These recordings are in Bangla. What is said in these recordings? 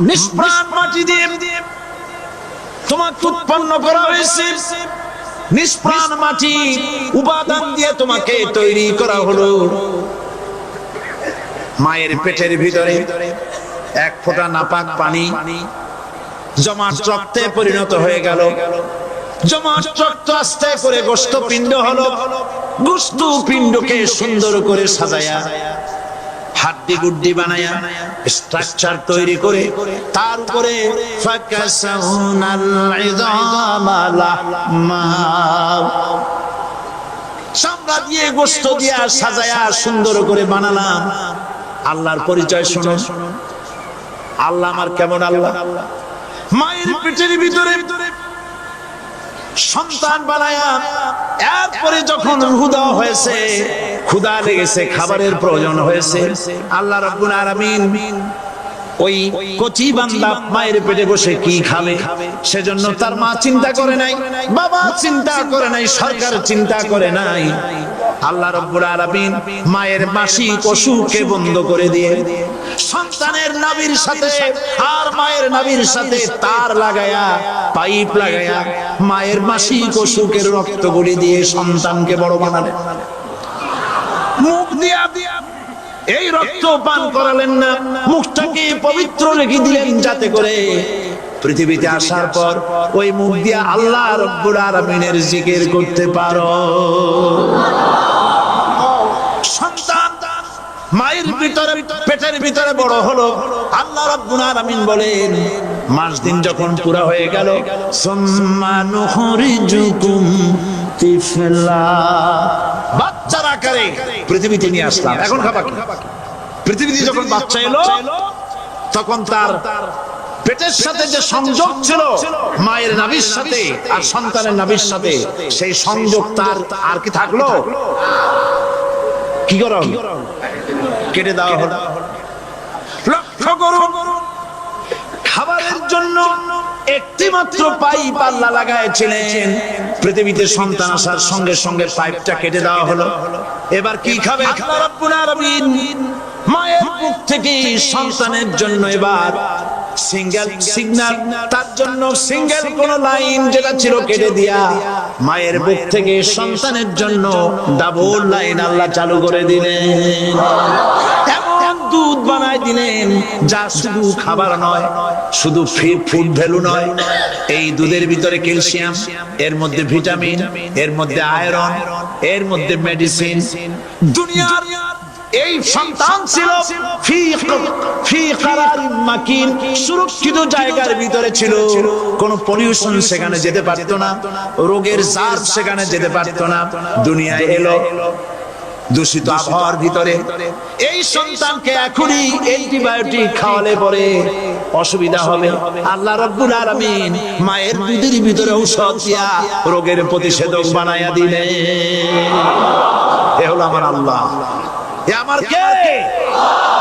নিষ্প্রাণ মাটি দিয়ে তোমাকে উৎপন্ন করা হয়েছে, নিষ্প্রাণ মাটি উপাদান দিয়ে তোমাকে তৈরি করা হলো। মায়ের পেটের ভিতরে এক ফোঁটা নাপাক পানি জমাট রক্তে পরিণত হয়ে গেল, জমাট রক্ত আস্তে করে গোশত পিণ্ড হলো, গোশত পিণ্ডকে সুন্দর করে সাজায়া হাড্ডি গুড্ডি বানায়া স্ট্রাকচার তৈরি করে তার উপরে ফাকাসাউনাল ইযামা লাহমা চামড়া দিয়ে গোশত দিয়া সাজায়া সুন্দর করে বানালাম। আল্লাহর পরিচয় শুনো, আল্লাহ আমার কেমন আল্লাহ। মায়ের পেটের ভিতরে সন্তান বানায়া এরপরে যখন রূহ দেওয়া হয়েছে, ক্ষুধা লেগেছে, খাবারের প্রয়োজন হয়েছে, আল্লাহ রাব্বুল আলামিন ওই কচি বান্দা মায়ের পেটে বসে কি খাবে সেজন্য তার মা চিন্তা করে নাই, বাবা চিন্তা করে নাই, সরকার চিন্তা করে নাই। আল্লাহ রাব্বুল আলামিন মায়ের মাসিক অসুখকে বন্ধ করে দিয়ে সন্তানের নাভির সাথে আর মায়ের নাভির সাথে তার লাগায়া, পাইপ লাগায়া মায়ের মাসিক অসুখের রক্তগুলি দিয়ে সন্তানকে বড় বানালেন। মুখ দিয়া এই রক্ত পান করালেন না, মুখটাকে পবিত্র রেখে দিলেন যাতে করে পৃথিবীতে আসার পর ওই মুখ দিয়ে আল্লাহ রাব্বুল আলামিনের জিকির করতে পারো। সন্তান মায়ের ভিতরে পেটের ভিতরে বড় হলো, আল্লাহ রাব্বুল আলামিন বলেন মাস দিন যখন পুরা হয়ে গেল, সুম্মা নুখরিজুকুম তিফলা, বাচ্চার আকারে পৃথিবীতে নিয়ে আসলাম। এখন খাবা কি? পৃথিবীতে যখন বাচ্চা এলো তখন তার পেটের সাথে যে সংযোগ ছিল মায়ের নাভির সাথে আর সন্তানের নাভির সাথে, সেই সংযোগ তার আর কি থাকলো? কি করা হলো? কেটে দেওয়া হলো। লক্ষ্য করুন, খাবারের জন্য একটি মাত্র পাইপ আল্লাহ লাগাইছিলেন, পৃথিবীতে সন্তান আসার সঙ্গে সঙ্গে পাইপটা কেটে দেওয়া হলো। এবার কি খাবে? আল্লাহ রাব্বুল আলামিন মায়ের মুখ থেকে সন্তানের জন্য এবার সিঙ্গেল সিগন্যাল, তার জন্য সিঙ্গেল কোন লাইন যেটা ছিল কেটে দিয়া মায়ের মুখ থেকে সন্তানের জন্য ডাবল লাইন আল্লাহ চালু করে দিলেন। এমন দুধ বানাই দিলেন যা শুধু খাবার নয়, শুধু ফুড ভ্যালু নয়, এই দুধের ভিতরে ক্যালসিয়াম, এর মধ্যে ভিটামিন, এর মধ্যে আয়রন, এর মধ্যে মেডিসিন। দুনিয়ার এই সন্তান ছিল ফি কারারিন মাকিন, সুরক্ষিত জায়গার ভিতরে ছিল, কোন পলিউশন সেখানে যেতে পারতো না, রোগের জার সেখানে যেতে পারতো না। দুনিয়ায় এলো দূষিত আবহাওয়ার ভিতরে, এই সন্তানকে এখনই অ্যান্টিবায়োটিক খাওয়ালে পরে অসুবিধা হবে। আল্লাহ রাব্বুল আলামিন মায়ের দুধের ভিতরে ঔষধ দিয়া রোগের প্রতিষেধক বানায়া দিলেন। এ হলো আমার আল্লাহ। এ আমার কে?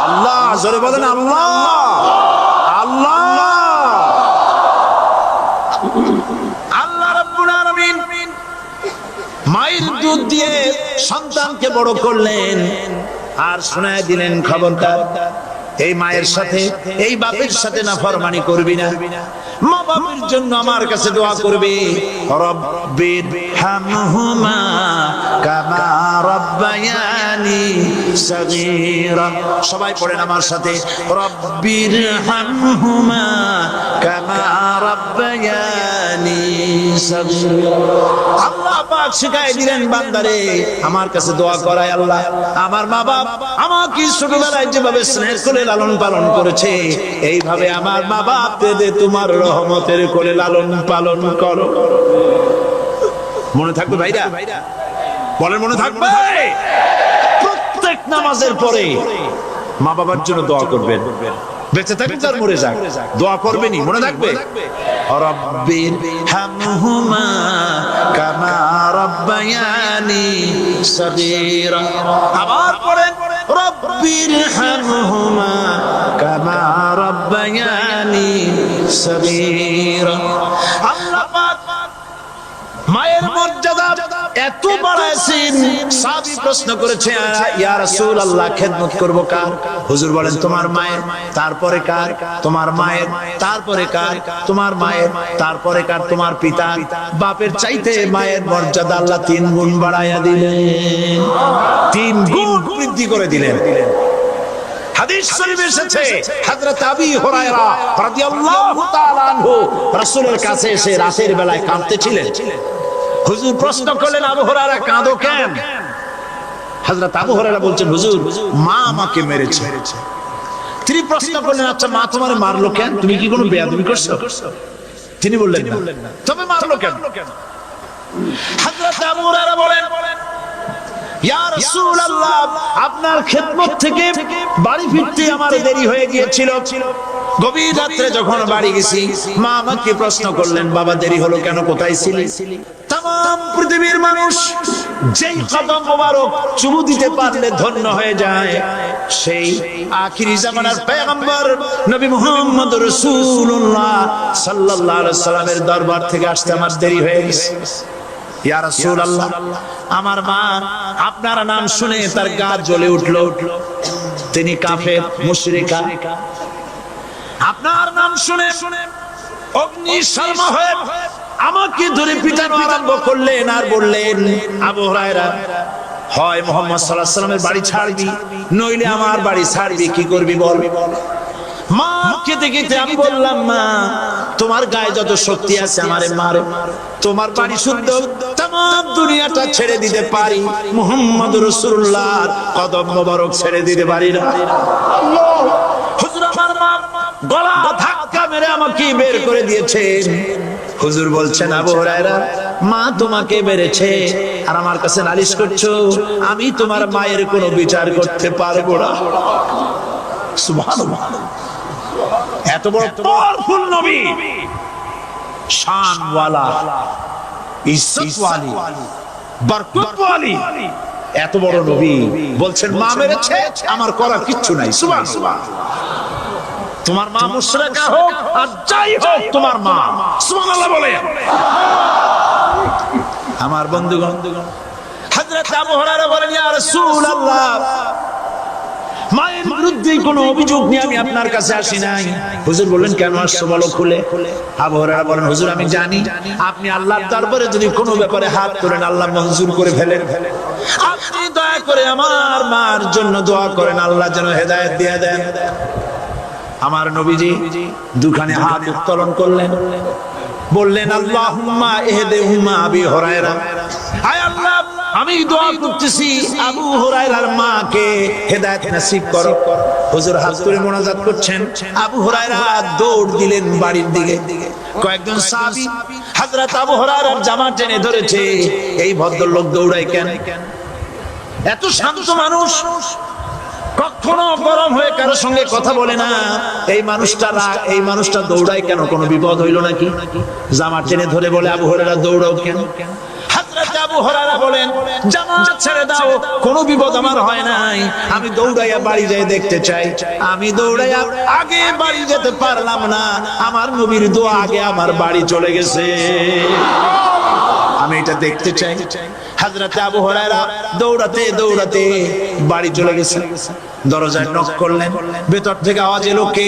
আল্লাহ। জোরে বলেন আল্লাহ। আল্লাহ আল্লাহ রাব্বুল আলামিন মায়ের দুধ দিয়ে সন্তানকে বড় করলেন আর শোনায় দিলেন খবরদার এই মায়ের সাথে, এই বাপের সাথে নাফরমানি করবি না। মা বাপের জন্য আমার কাছে দোয়া করবি, রব্বির হামহুমা কামা রব্বায়ানি সগীরা। সবাই পড়েন আমার সাথে, রব্বির হামহুমা কামা রব্বায়ানি সগীরা। আল্লাহ পাক শিখাই দিলেন বান্দারে আমার কাছে দোয়া করায়, আল্লাহ আমার মা বাপ আমাকে ছোটবেলায় যেভাবে স্নেহ করে লালন পালন করেছে, এইভাবে আমার মা বাপকে তোমার রহমতের কোলে লালন পালন করো। মনে থাকবে ভাইরা? বলেন মনে থাকবে? প্রত্যেক নামাজের পরে মা বাবার জন্য দোয়া করবেন, বেঁচে থাকবেন আর মরে যাক, দোয়া করবেনই, মনে থাকবে। রব্বির হামহুমা কামা রব্বায়ানি সগীরা। আবার পড়েন, রব্বির হামহুমা কামা রব্বায়ানি সগীরা। আল্লাহ পাক মায়ের মর্যাদা এত বাড়াইছেন, সাহাবী প্রশ্ন করেছে ইয়া রাসূলুল্লাহ খেদমত করব কার? হুজুর বলেন তোমার মায়ের, তারপরে কার? তোমার মায়ের, তারপরে কার? তোমার মায়ের, তারপরে কার? তোমার পিতা। বাপের চাইতে মায়ের মর্যাদা আল্লাহ 3 গুণ বাড়াইয়া দিলেন, 3 গুণ বৃদ্ধি করে দিলেন। হাদিস শরীফে এসেছে হযরত আবী হুরায়রা রাদিয়াল্লাহু তাআলা আনহু রাসূলের কাছে এসে রাতের বেলায় কাঁদতেছিলেন। হুজুর প্রশ্ন করলেন আবু হুরায়রা কাঁদো কেন? হযরত আবু হুরায়রা বলছেন হুজুর মা আমাকে মেরেছে। তিনি প্রশ্ন করলেন আচ্ছা মা তোমারে মারলো কেন? তুমি কি কোনো বেয়াদবি করছো? তিনি বললেন না। তবে মারলো কেন? হযরত আবু হুরায়রা বলেন ইয়া রাসূলুল্লাহ আপনার খেদমত থেকে বাড়ি ফিরতে আমার দেরি হয়ে গিয়েছিল। গভীর রাতে যখন বাড়ি গেছি মা আমাকে প্রশ্ন করলেন বাবা দেরি হলো কেন, কোথায় ছিলি? तमाम পৃথিবীর মানুষ যেই কদম মোবারক চুমু দিতে পারলে ধন্য হয়ে যায় সেই আখিরি জামানার পয়গম্বর নবী মুহাম্মদ রাসূলুল্লাহ সাল্লাল্লাহু আলাইহি সাল্লামের দরবার থেকে আসতে আমার দেরি হয়ে গেছে। ইয়া রাসূলুল্লাহ আমার মা আপনার নাম শুনে তার গা জ্বলে উঠলো, তিনি কাফের মুশরিকা। আপনার নাম শুনে অগ্নিশর্মা হয়ে আমাকে ধরে পিটানো আরম্ভ করলেন আর বললেন আবু হুরায়রা হয় মুহাম্মদ সাল্লাল্লাহু আলাইহি সাল্লামের বাড়ি ছাড়বি নইলে আমার বাড়ি ছাড়বি, কি করবি বল। মা কেঁদে কেঁদে আমি বললাম মা তোমার গায়ে যত শক্তি আছে আমারে মারো, তোমার বাড়ি শুদ্ধ तमाम দুনিয়াটা ছেড়ে দিতে পারি, মুহাম্মদ রাসূলুল্লাহর কদম মোবারক ছেড়ে দিতে পারি না। হুজুর আমার মা গলা ধাক্কা মেরে আমাকে বের করে দিয়েছেন। হুজুর বলছেন আবু হুরায়রা মা তোমাকে মেরেছে আর আমার কাছে নালিশ করছো, আমি তোমার মায়ের কোনো বিচার করতে পারবো না। সুবহানাল্লাহ, এত বড় পাওয়ারফুল নবী, শানওয়ালা, ইজ্জতওয়ালি, বরকতওয়ালি, এত বড় নবী বলছেন মা মেরেছে আমার করার কিচ্ছু নাই। সুবহানাল্লাহ, তোমার মা মুশরিকা হোক আর যাই হোক তোমার মা। সুবহানাল্লাহ বলে আমার বন্ধুগণ হযরত আবু হুরায়রা বলেন ইয়া রাসূলুল্লাহ মায়ের বিরুদ্ধে কোনো অভিযোগ নিয়ে আমি আপনার কাছে আসি নাই। হুজুর বললেন কেন আসছো বলো খুলে। আবু হুরায়রা বলেন হুজুর আমি জানি আপনি আল্লাহর দরবারে যদি কোনো ব্যাপারে হাত তোলেন আল্লাহ মঞ্জুর করে ফেলেন, আপনি দয়া করে আমার মার জন্য দোয়া করেন আল্লাহ যেন হেদায়েত দিয়ে দেন। আমার নবীজি দুখানে হাত উত্তোলন করলেন, বললেন আল্লাহুম্মা ইহদিহুম্মা আবি হুরায়রা, আয় আল্লাহ আমি দোয়া করতেছি আবু হুরায়রার মাকে হেদায়েত নসিব করো। হুজুর হাত তুলে মোনাজাত করছেন, আবু হুরায়রা দৌড় দিলেন বাড়ির দিকে। কয়েকজন সাহাবী হযরত আবু হুরায়রার জামা টেনে ধরেছে, এই ভদ্রলোক দৌড়ায় কেন? এত শান্ত মানুষ, কখনো গরম হয়ে কারো সঙ্গে কথা বলে না, এই মানুষটা দৌড়ায় কেন? কোনো বিপদ হইল নাকি? জামা টেনে ধরে বলে আবু হুরায়রা দৌড়াও কেন? হযরত আবু হুরায়রা বলেন জামা ছেড়ে দাও, কোনো বিপদ আমার হয় নাই, আমি দৌড়াইয়া বাড়ি যাই দেখতে চাই। আমি দৌড়াইয়া আগে বাড়ি যেতে পারলাম না, আমার নবীর দোয়া আগে আমার বাড়ি চলে গেছে, আমি এটা দেখতে চাই। হযরত আবু হুরায়রা দৌড়াতে দৌড়াতে বাড়ি চলে গেছেন। দরজায় নক করলেন, ভেতর থেকে আওয়াজ এলো কে?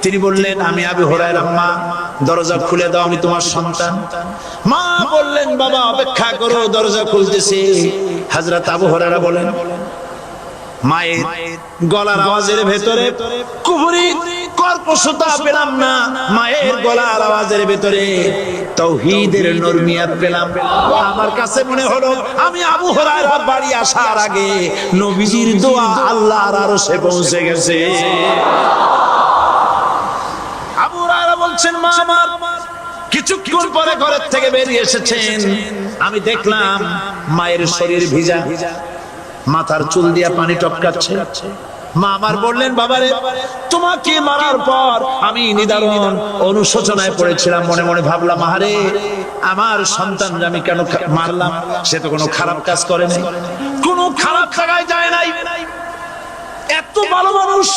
তিনি বললেন আমি আবু হুরায়রা, মা দরজা খুলে দাও আমি তোমার সন্তান। মা বললেন বাবা অপেক্ষা করো, দরজা খুলতেছি। হযরত আবু হুরায়রা বলেন মায়ের গলার আওয়াজের ভেতরে কুফরি কর্কশতা পেলাম না, মায়ের গলার আওয়াজের ভেতরে তাওহীদের নরমিয়াত পেলাম। আমার কাছে মনে হলো আমি আবু হুরায়রা বাড়ি আসার আগে নবীজির দোয়া আল্লাহর আরশে পৌঁছে গেছে। আবু হুরায়রা বলছেন মা আমার কিছুক্ষণ পরে ঘরের থেকে বেরিয়ে এসেছেন, আমি দেখলাম মায়ের শরীর ভিজা, মাথার চুল দিয়া পানি টপকাচ্ছে। মা আমার বললেন বাবারে তোমাকে মারার পর আমি নিদারুণ অনুশোচনায় পড়েছিলাম, মনে মনে ভাবলাম আহারে আমার সন্তান আমি কেন মারলাম, সে তো কোনো খারাপ কাজ করে নাই, কোনো খারাপ জায়গায় যায় নাই, এত ভালো মানুষ,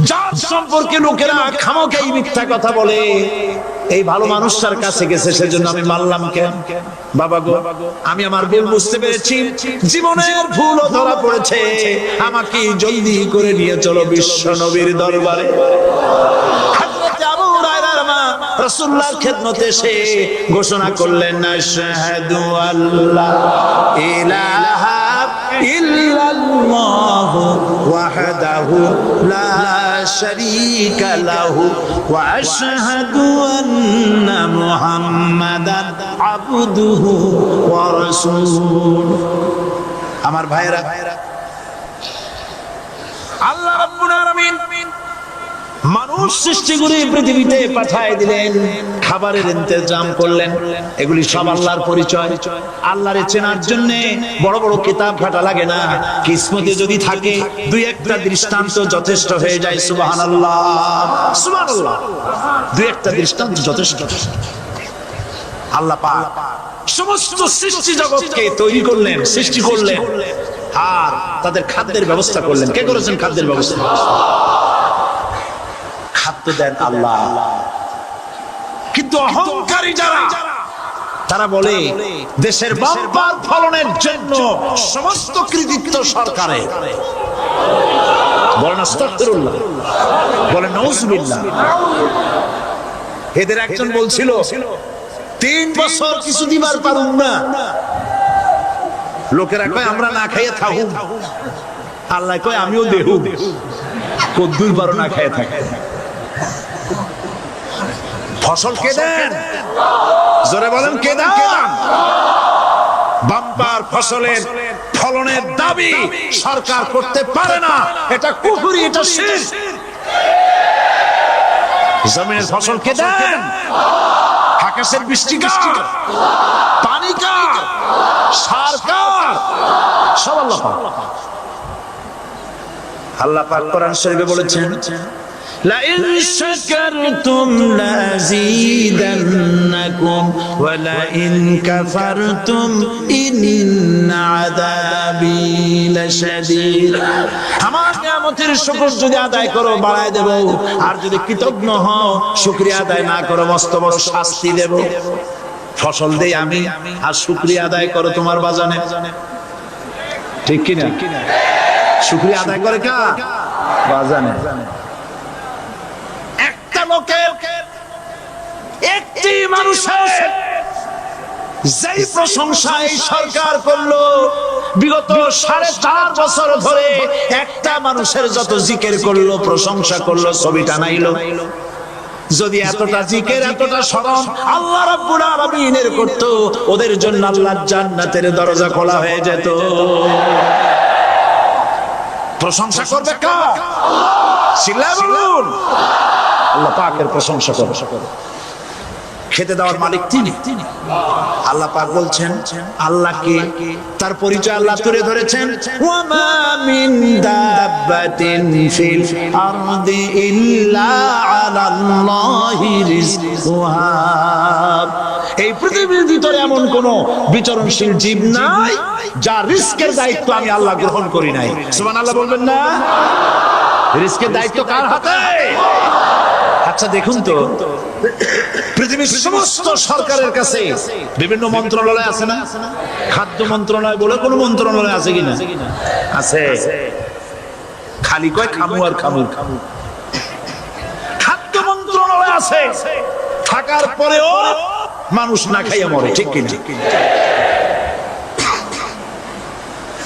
যার সম্পর্কে লোকেরা খামোখাই মিথ্যা কথা বলে, এই ভালো মানুষটার কাছে গেছে সেজন্য আমি মারলাম কেন? বাবা গো, আমি আমার ভুল বুঝতে পেরেছি, জীবনের ভুলও ধরা পড়েছে, আমাকে জলদি করে নিয়ে চলো বিশ্ব নবীর দরবারে। হযরত আবু হুরায়রার মা রাসূলুল্লাহর খেদমতে এসে ঘোষণা করলেন, আশহাদু আল্লা ইলাহা ইল্লাল্লাহু ওয়াহদাহু লা শারীকা লাহু ওয়া আশহাদু আন্না মুহাম্মাদান আবদুহু ওয়া রাসূলুহু। আমার ভাইরা, আল্লাহ রাব্বুল আলামিন মানুষ সৃষ্টি করে পৃথিবীতে পাঠিয়ে দিলেন, খাবারের ইন্তজাম করলেন, এগুলি সব আল্লাহর পরিচয়। আল্লাহরে চেনার জন্য বড় বড় কিতাব ঘাটা লাগে না, কিসমতে যদি থাকে দুই একটা দৃষ্টান্ত যথেষ্ট হয়ে যায়। সুবহানাল্লাহ, সুবহানাল্লাহ, দুই একটা দৃষ্টান্ত যথেষ্ট। আল্লাহ পাক সমস্ত সৃষ্টি জগৎকে তৈরি করলেন, সৃষ্টি করলেন, আর তাদের খাদ্যের ব্যবস্থা করলেন। কে করেছেন খাদ্যের ব্যবস্থা? খাদ্য দেন আল্লাহ। কিন্তু অহংকারী যারা, তারা বলে দেশের বাম্পার ফলনের জন্য সমস্ত কৃতিত্ব সরকারের। বলেন আস্তাগফিরুল্লাহ, বলেন নাউজুবিল্লাহ। এদের একজন বলছিল 3 বছর কিছু দিবার পারুম না, লোকেরা কয় আমরা না খাইয়ে থাকু, আল্লাহ কয় আমিও দেহু, কদ্দুর পারো না খাইয়ে থাকে। ফসল কে দেন? জোরে বলেন কে দেন? বাম্পার ফসলের ফলনের দাবি সরকার করতে পারে না, এটা কুফরি, এটা শিরক। জমিনের ফসল কে দেন? আকাশের বৃষ্টি কার? পানি কার? সার কার? সব আল্লাহ পাক। আল্লাহ পাক কোরআন শরীফে বলেছেন, لئن شكرتم لأزيدنكم ولئن كفرتم إن عذابي لشديد। আমার নিয়ামতের শুকর যদি আদায় করো বাড়ায় দেব, আর যদি কৃতজ্ঞ হও শুকরিয়া আদায় না করো মস্ত বড় শাস্তি দেব। ফসল দেই আমি, আর শুকরিয়া আদায় করো তোমার বাজানে। ঠিক কি না? শুকরিয়া আদায় করে কার? বাজানে। একটি মানুষের যেই প্রশংসা এই সরকার করলো, বিগত 4.5 বছর ধরে একটা মানুষের যত জিকির করলো, প্রশংসা করলো, ছবি টানাইলো, যদি এতটা জিকির এতটা স্মরণ আল্লাহ রাব্বুল আলামিনের করত, ওদের জন্য আল্লাহর জান্নাতের দরজা খোলা হয়ে যেত। প্রশংসা করবে কার? চিল্লায় বলুন, আল্লাহ পাকের প্রশংসা করো। খেতে দেওয়ার মালিক তিনি। আল্লাহ পাক বলছেন, আল্লাহকে তার পরিচয় আল্লাহ তুলে ধরেছেন, ওয়ামা মিন দাব্বাতিন ফিল আরদি ইল্লা আলাল্লাহি রিজকুহা। এই পৃথিবীর ভিতরে এমন কোন বিচরণশীল জীব নাই যার রিস্কের দায়িত্ব আমি আল্লাহ গ্রহণ করি নাই। সুবহানাল্লাহ বলবেন না? রিস্কের দায়িত্ব কার হাতে? আচ্ছা দেখুন তো, পৃথিবীর সমস্ত সরকারের কাছে বিভিন্ন মন্ত্রণালয় আছে না? খাদ্য মন্ত্রণালয় বলে কোন মন্ত্রণালয় আছে কিনা? আছে। খালি কয় খামু আর খামু। খাদ্য মন্ত্রণালয় আছে, থাকার পরেও মানুষ না খাইয়া মরে। ঠিক কিনা?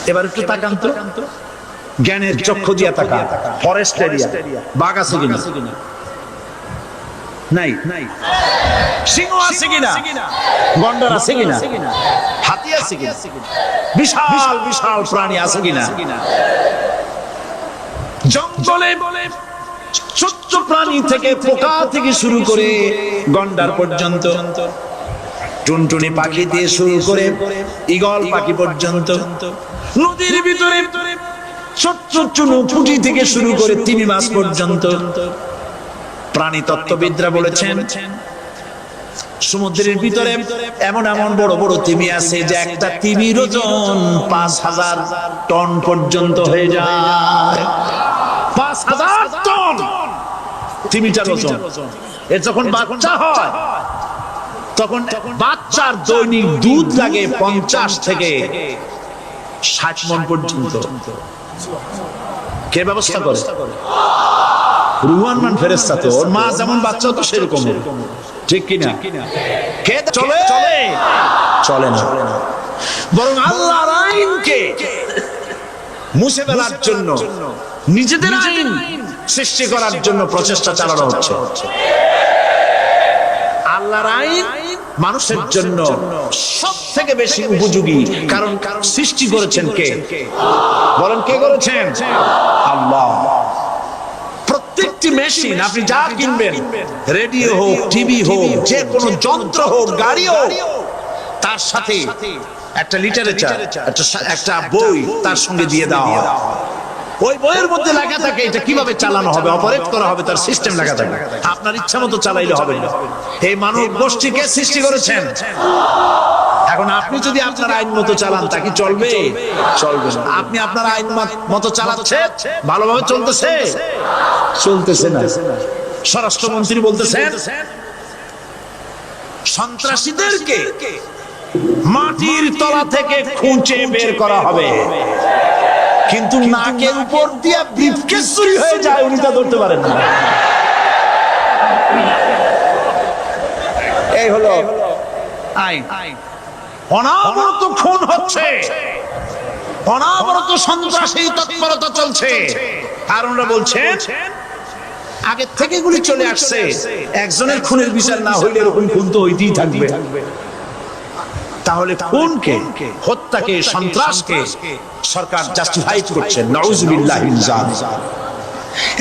এবার একটু তাকান তো, জ্ঞানের চক্ষু দিয়া তাকা। ফরেস্ট এরিয়া, বাঘ আছে কিনা? নাই। সিংহ আছে কিনা? গন্ডার আছে কিনা? হাতি আছে কিনা? বিশাল বিশাল প্রাণী আছে কিনা? জঙ্গলে ছোট্ট প্রাণী থেকে, পোকা থেকে শুরু করে গন্ডার পর্যন্ত, টুনটুনি পাখি দিয়ে শুরু করে ঈগল পাখি পর্যন্ত, নদীর ভিতরে ছোট্ট চুনো পুঁটি থেকে শুরু করে তিমি মাছ পর্যন্ত। প্রাণী তত্ত্ববিদরা বলেছেন, সমুদ্রের ভিতরে এমন এমন বড় বড় তিমি আছে যে একটা তিমির ওজন 5000 টন পর্যন্ত হয়ে যায়। 5,000 টন তিমিটার ওজন। এর যখন বাচ্চা হয় তখন বাচ্চার দৈনিক দুধ লাগে 50 থেকে 60 মণ পর্যন্ত। কে ব্যবস্থা করে? রুহান মান ফেরেশতা। তো ওর মা যেমন বাচ্চা তো সেরকম, ঠিক কিনা? কে চলে? চলে না। বরং আল্লাহর আইনকে মুছে ফেলার জন্য, নিজেদের আইন সৃষ্টি করার জন্য প্রচেষ্টা চালানো হচ্ছে। আল্লাহর আইন মানুষের জন্য সব থেকে বেশি উপযোগী, কারণ সৃষ্টি করেছেন কে? বলেন, কে করেছেন? আল্লাহ। প্রত্যেকটি মেশিন আপনি যা কিনবেন, রেডিও হোক, টিভি হোক, যে কোনো যন্ত্র হোক, গাড়ি হোক, তার সাথে একটা লিটারেচার, একটা বই তার সঙ্গে দিয়ে দেওয়া হয়। ওই বইয়ের মধ্যে লেখা থাকে এটা কিভাবে চালানো হবে, অপারেট করা হবে, তার সিস্টেম লেখা থাকে। আপনার ইচ্ছা মতো চালাইলে হবে না। এই মানব গোষ্ঠীকে সৃষ্টি করেছেন। এখন আপনি যদি আপনার আইন মতো চালান, তা কি চলবে? চলবে না। আপনি আপনার আইন মতো চালাচ্ছেন, ভালোভাবে চলতেছে? চলতেছে না। স্বরাষ্ট্রমন্ত্রী বলতেছেন সন্ত্রাসীদেরকে মাটির তলা থেকে খুঁজে বের করা হবে, কিন্তু নাকের উপর দিয়ে ব্রিফকেস চুরি হয়ে যায়, উনি তা ধরতে পারেন না। এই হলো আইন। অনাবরত খুন হচ্ছে, অনাবরত সন্ত্রাসী তৎপরতা চলছে। আর ওনারা বলছেন আগে থেকে এগুলি চলে আসছে, একজনের খুনের বিচার না হইলে এরকম খুন তো হইতেই থাকবে। তাহলে খুনকে, হত্যাকে, সন্ত্রাসকে সরকার জাস্টিফাই করছেন। নাউজুবিল্লাহ মিন যালিক।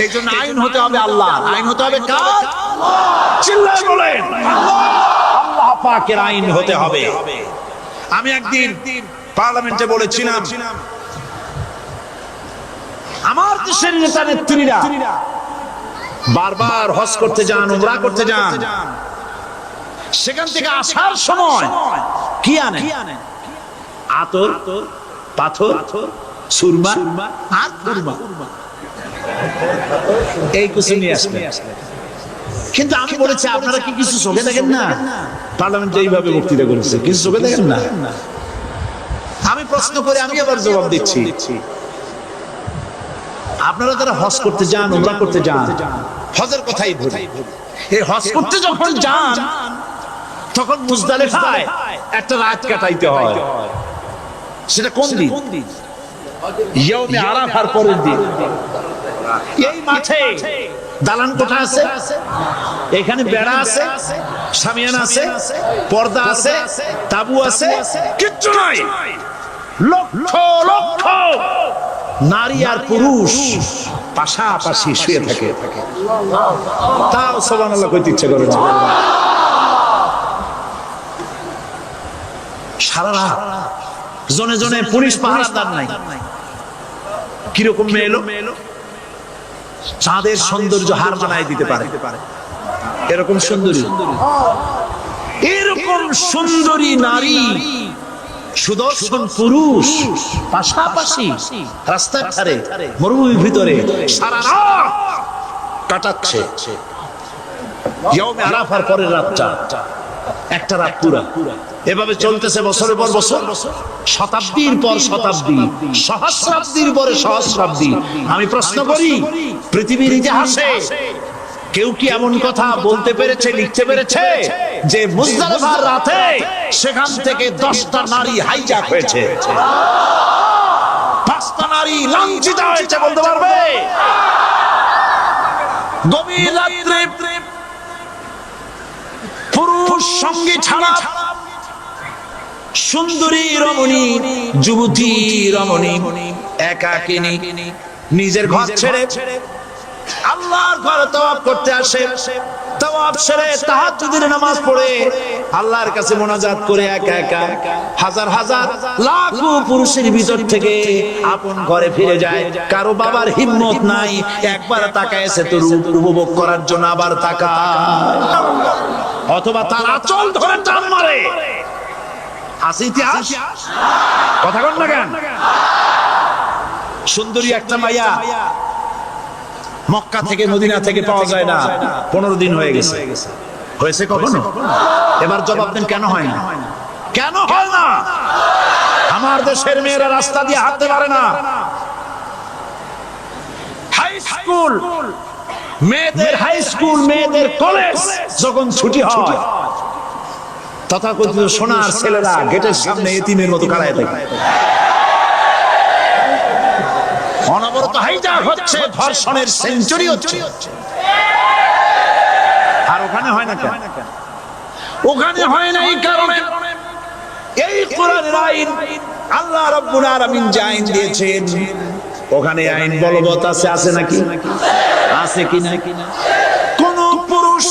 এই জন্য আইন হতে হবে আল্লাহ। আইন হতে হবে কার? চিল্লায় বলেন, আল্লাহ পাকের আইন হতে হবে। আমি একদিন পার্লামেন্টে বলেছিলাম, আমার দেশের নেতা নেত্রীরা বারবার হজ করতে যান, উমরা করতে যান, সেখান থেকে আসার সময় কি আনে? আতর, পাথর, সুরমা আর কুরমা, এই কিছু নিয়ে আসলেন। কিন্তু আমি বলেছি, আপনারা কি কিছু চোখে দেখেন না? পার্লামেন্টে এইভাবে বক্তৃতা করেছে, কিছু চোখে দেখেন না? আমি প্রশ্ন করে আমি আবার জবাব দিচ্ছি, আপনারা যারা হজ করতে যান, উমরা করতে যান, হজের কথাই বলি, এই হজ করতে যখন যান তখন মুজদালিফায় একটা রাত কাটাইতে হয়। সেটা কোন দিন? ইয়াউমে আরাফার পরের দিন। এই মাঠে দালান কোঠা আছে, এখানে বেড়া আছে, শামিয়ানা আছে, পর্দা আছে, তাবু আছে, কিচ্ছু নাই। লক্ষ লক্ষ নারী আর পুরুষ পাশাপাশি শুয়ে থাকে। তাও সুবহানাল্লাহ কইতে ইচ্ছে করে না। সারা রাত জনে জনে পুলিশ পাহারাদার নাই। কিরকম মেয়ে এলো, চাঁদের সৌন্দর্য হার মানায় দিতে পারে এরকম সুন্দরী, এরকম সুন্দরী নারী, সুদর্শন পুরুষ পাশাপাশি রাস্তার ধারে মরুভূমির ভিতরে সারা রাত কাটাচ্ছে। ইয়াউমে আরাফার পরের রাতটা, একটা রাত পুরা এভাবে চলতেছে বছরের পর বছর, শতাব্দীর পর শতাব্দী, সহস্রাব্দীর পরে সহস্রাব্দী। আমি প্রশ্ন করি, পৃথিবীর ইতিহাসে কেউ কি এমন কথা বলতে পেরেছে, লিখতে পেরেছে যে মুজদালিফার রাতে সেখান থেকে 10টা নারী হাইজ্যাক হয়েছে, 5টা নারী লাঞ্ছিত হয়েছে? বলতে পারবে? গভীর রাত্রে পুরুষ সঙ্গী ছাড়া সুন্দরী রমণী, যুবতী রমণী একাকিনী নিজের ঘর ছেড়ে আল্লাহর ঘরে তাওয়াফ করতে আসে। তাওয়াফ সেরে তাহাজ্জুদের নামাজ পড়ে আল্লাহর কাছে মোনাজাত করে একা একা হাজার হাজার লাখো পুরুষের ভিতর থেকে আপন ঘরে ফিরে যায়। কারো বাবার হিম্মত নাই একবার তাকায় সে তো রূপ উপভোগ করার জন্য, আবার তাকায়, অথবা তার আঁচল ধরে টান মারে। আছে ইতিহাস, কথা কন না কেন? সুন্দরী একটা মাইয়া মক্কা থেকে মদিনা থেকে পাওয়া যায় না, 15 দিন হয়ে গেছে। হয়েছে কখনো? এবার জবাব দেন, কেন হয় না? কেন হয় না? আমার দেশের মেয়েরা রাস্তা দিয়ে হাঁটতে পারে না। হাই স্কুল মেয়েদের, হাই স্কুল মেয়েদের কলেজ যখন ছুটি হয়, তথাকথিত সোনার ছেলেরা গেটের সামনে এতিমের মতো কারায় থাকে। অনবরত হাইজ্যাক হচ্ছে, ধর্ষণের সেঞ্চুরি হচ্ছে। আর ওখানে হয় না কেন? ওখানে হয় না এই কারণে, এই কোরআনের আইন আল্লাহ রাব্বুল আলামিন যে আইন দিয়েছেন, ওখানে আইন বলবৎ আছে। আছে নাকি? আছে কিনা? কোন পুরুষ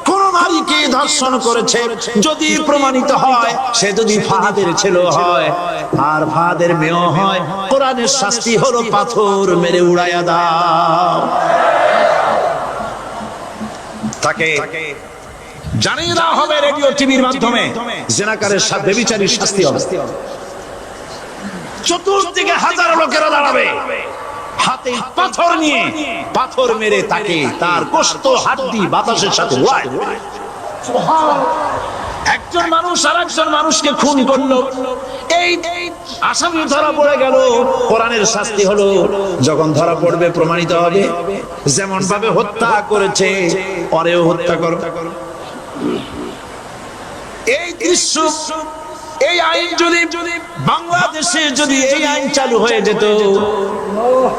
কোন নারীকে ধর্ষণ করেছে যদি প্রমাণিত হয়, সে যদি ফাহাদের ছেলে হয় আর ফাহাদের মেয়ে হয়, কোরআনের শাস্তি হলো পাথর মেরে উড়াইয়া দাও। তাকে জানিয়ে দেওয়া হবে রেডিও টিভির মাধ্যমে, জিনাকারের সাথে ব্যভিচারীর শাস্তি হবে। চতুর্দিকে হাজারো লোকেরা দাঁড়াবে, হাতে পাথর নিয়ে পাথর মেরে তাকে তার গোশত হাড্ডি বাতাসের সাথে উড়ায়। একজন মানুষ আর একজন মানুষকে খুন করলো, এই আসামি ধরা পড়ে গেল, কোরআনের শাস্তি হলো যখন ধরা পড়বে প্রমাণিত হবে যেমন ভাবে হত্যা করেছে পরেও হত্যা করো। এই দৃশ্য, এই আইন যদি বাংলাদেশে যদি এই আইন চালু হয়ে যেত,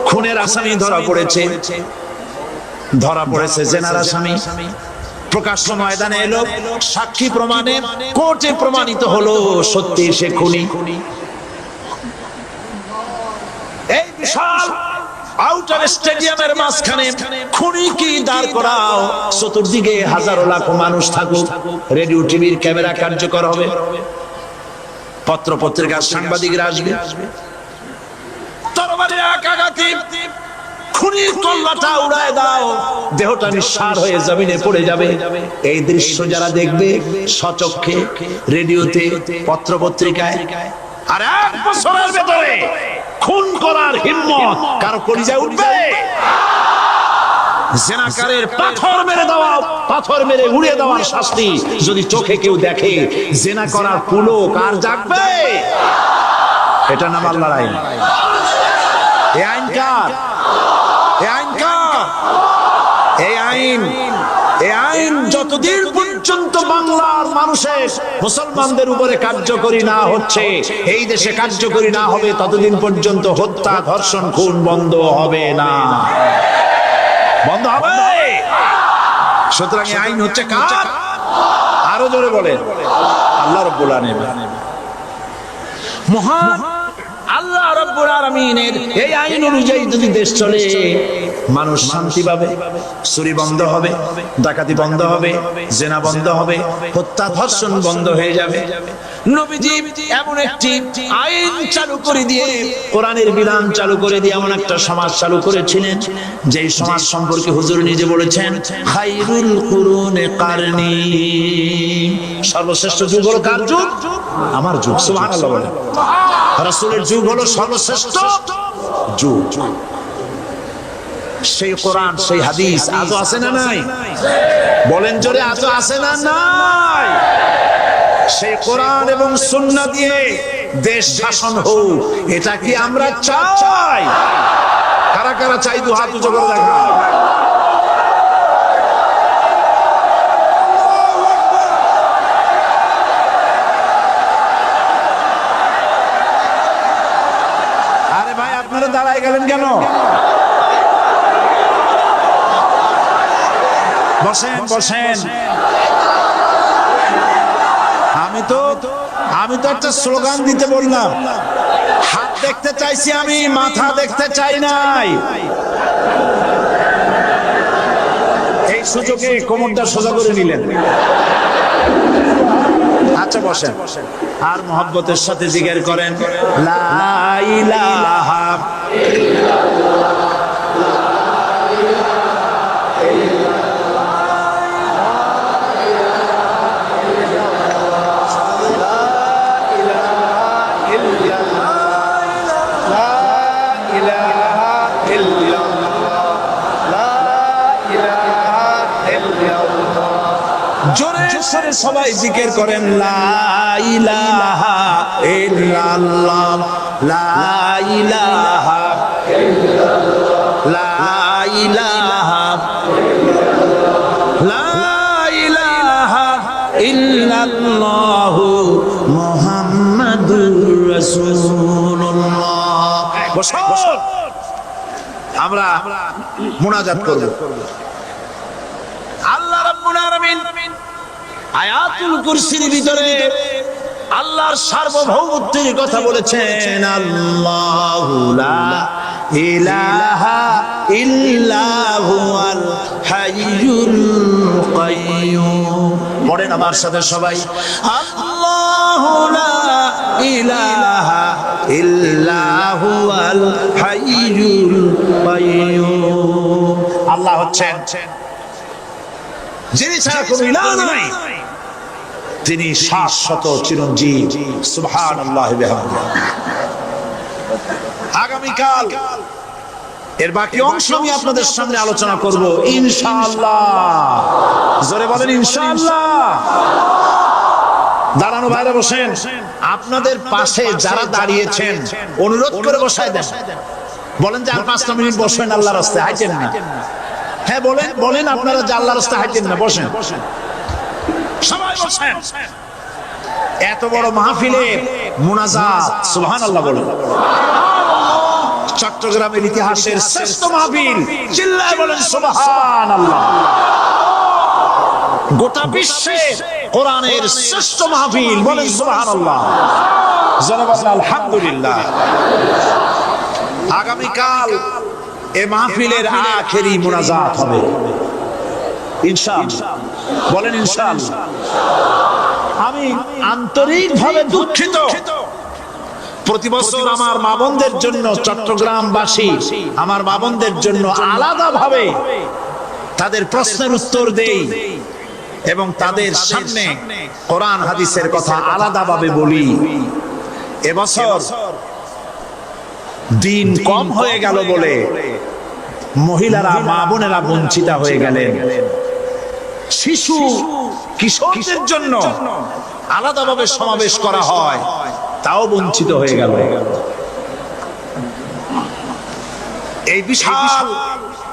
খুনের আসামি ধরা পড়েছে জেনার আসামি, প্রকাশ্য ময়দানে এলো, সাক্ষী প্রমাণে কোর্টে প্রমাণিত হলো সত্যি সে খুনি। এই বিশাল আউটার স্টেডিয়ামের মাঝখানে খুনি কি দাঁড় করাও, চতুর্দিকে হাজারো লাখ মানুষ থাকুক, রেডিও টিভির ক্যামেরা কার্যকর হবে, পত্র পত্রিকার সাংবাদিকরা আসবে, তরবারি আঘাতে খুনির কল্লাটা উড়ায় দাও, দেহটা নিঃসার হয়ে জমিনে পড়ে যাবে। এই দৃশ্য যারা দেখবে সচক্ষে, রেডিওতে, পত্র পত্রিকায়, আর 1 বছরের ভেতরে খুন করার হিম্মত কারো কলিজায় উঠবে? জিনাকারের পাথর মেরে দেওয়া, পাথর মেরে উড়িয়ে দেওয়ার শাস্তি যদি চোখে কেউ দেখে, জিনা করার পুলক আর জাগবে? এটা নাম আল্লাহর আইন। এই আইন কার? এই আইন কার? এই আইন যতদিন পর্যন্ত বাংলার মানুষের, মুসলমানদের উপরে কার্যকরী না হচ্ছে, এই দেশে কার্যকরী না হবে, ততদিন পর্যন্ত হত্যা, ধর্ষণ, খুন বন্ধ হবে না। বন্ধ হবে। সুতরাং এই আইন হচ্ছে কার? আরো জোরে বলেন, আল্লাহ রাব্বুল আলামিন। মহান আল্লাহ রাব্বুল আলামিনের এই আইন অনুযায়ী যদি দেশ চলে, মানুষ শান্তি পাবে, চুরি বন্ধ হবে, ডাকাতি বন্ধ হবে, জেনা বন্ধ হবে, হত্যা ধর্ষণ বন্ধ হয়ে যাবে। নবীজি এমন একটি আইন চালু করে দিয়ে, কোরআনের বিধান চালু করে দিয়ে এমন একটা সমাজ চালু করেছিলেন, যেই সমাজ সম্পর্কে হুজুর নিজে বলেছেন, খায়রুল কুরুনে কারনি, সর্বশ্রেষ্ঠ যুগ হলো কার যুগ? আমার যুগ। সুবহানাল্লাহ বলেন। রাসূলের যুগ হলো সর্বশ্রেষ্ঠ যুগ। সেই কোরআন, সেই হাদিস আজও আছে না নাই? বলেন জোরে, আজও আছে না নাই? সেই কোরআন এবং সুন্নাহ দিয়ে দেশ শাসন হোক, এটা কি আমরা চাই? কারা কারা চাই? দু হাত উঁচু করে দেখা। আরে ভাই, আপনারা দাঁড়ায় গেলেন কেন? বসেন বসেন। আমি তো একটা স্লোগান দিতে বললাম, হাত দেখতে চাইছি আমি, মাথা দেখতে চাই নাই। এই সুযোগে কোমরটা সোজা করে নিলেন। আচ্ছা বসেন, আর মহব্বতের সাথে জিকির করেন, লা ইলাহা ইল্লাল্লাহ। লা জোরে সরে সবাই জিকির করেন লা ইলাহা ইল্লাল্লাহ, লা ইলাহা ইল্লাল্লাহ, লা ইলাহা লা ইলাহা ইল্লাল্লাহু মুহাম্মাদুর রাসূলুল্লাহ। বসুন আমরা মুনাজাত করব। আল্লাহ রাব্বুল আলামিন আয়াতুল কুরসির ভিতরে আল্লাহর সার্বভৌমত্বের কথা বলেছেন। আল্লাহু লা ইলাহা ইল্লা হুয়াল হাইয়ুল কাইয়্যুম। পড়েন আমার সাথে সবাই, আল্লাহু লা ইলাহা ইল্লা হুয়াল হাইয়ুল কাইয়্যুম। আল্লাহ হচ্ছেন যিনি ছাড়া কোনো ইলাহ নাই, তিনি শাশ্বত চিরঞ্জীব। সুবহানাল্লাহ বিহামদিহি। আগামীকাল এর বাকি অংশ আমি আপনাদের সামনে আলোচনা করব ইনশাআল্লাহ। জোরে বলেন ইনশাআল্লাহ। দাঁড়ানো ভাইরা বসেন। আপনাদের পাশে যারা দাঁড়িয়েছেন অনুরোধ করে বসায় দেন। বলেন যে আর 5 মিনিট বসেন, আল্লাহর রাস্তায় হাঁটেন না। হ্যাঁ বলেন, বলেন আপনারা যে আল্লাহর রাস্তায় হাঁটেন না, বসেন সবাই বসেন। এত বড় মাহফিলে মুনাজাত, সুবহানাল্লাহ বলেন। চট্টগ্রামের ইতিহাসের শ্রেষ্ঠ মাহফিল, চিল্লায় বলেন সুবহানাল্লাহ। গোটা বিশ্বে কোরআনের শ্রেষ্ঠ মাহফিল, বলেন সুবহানাল্লাহ। যারা বলেন আলহামদুলিল্লাহ। আগামীকাল এই মাহফিলের আখেরি মুনাজাত হবে ইনশাআল্লাহ। বলেন ইনশাআল্লাহ। আমি আন্তরিকভাবে দুঃখিত, প্রতি বছর আমার মা বোনদের জন্য, চট্টগ্রামবাসী আমার মা বোনদের জন্য আলাদাভাবে তাদের প্রশ্নের উত্তর দেই এবং তাদের সামনে কোরআন হাদিসের কথা আলাদাভাবে বলি। এবছর দিন কম হয়ে গেল বলে মহিলারা, মা বোনেরা বঞ্চিত হয়ে গেলেন। শিশু কিশোরদের জন্য আলাদাভাবে সমাবেশ করা হয়, তাও বঞ্চিত হয়ে গেল। এই বিশাল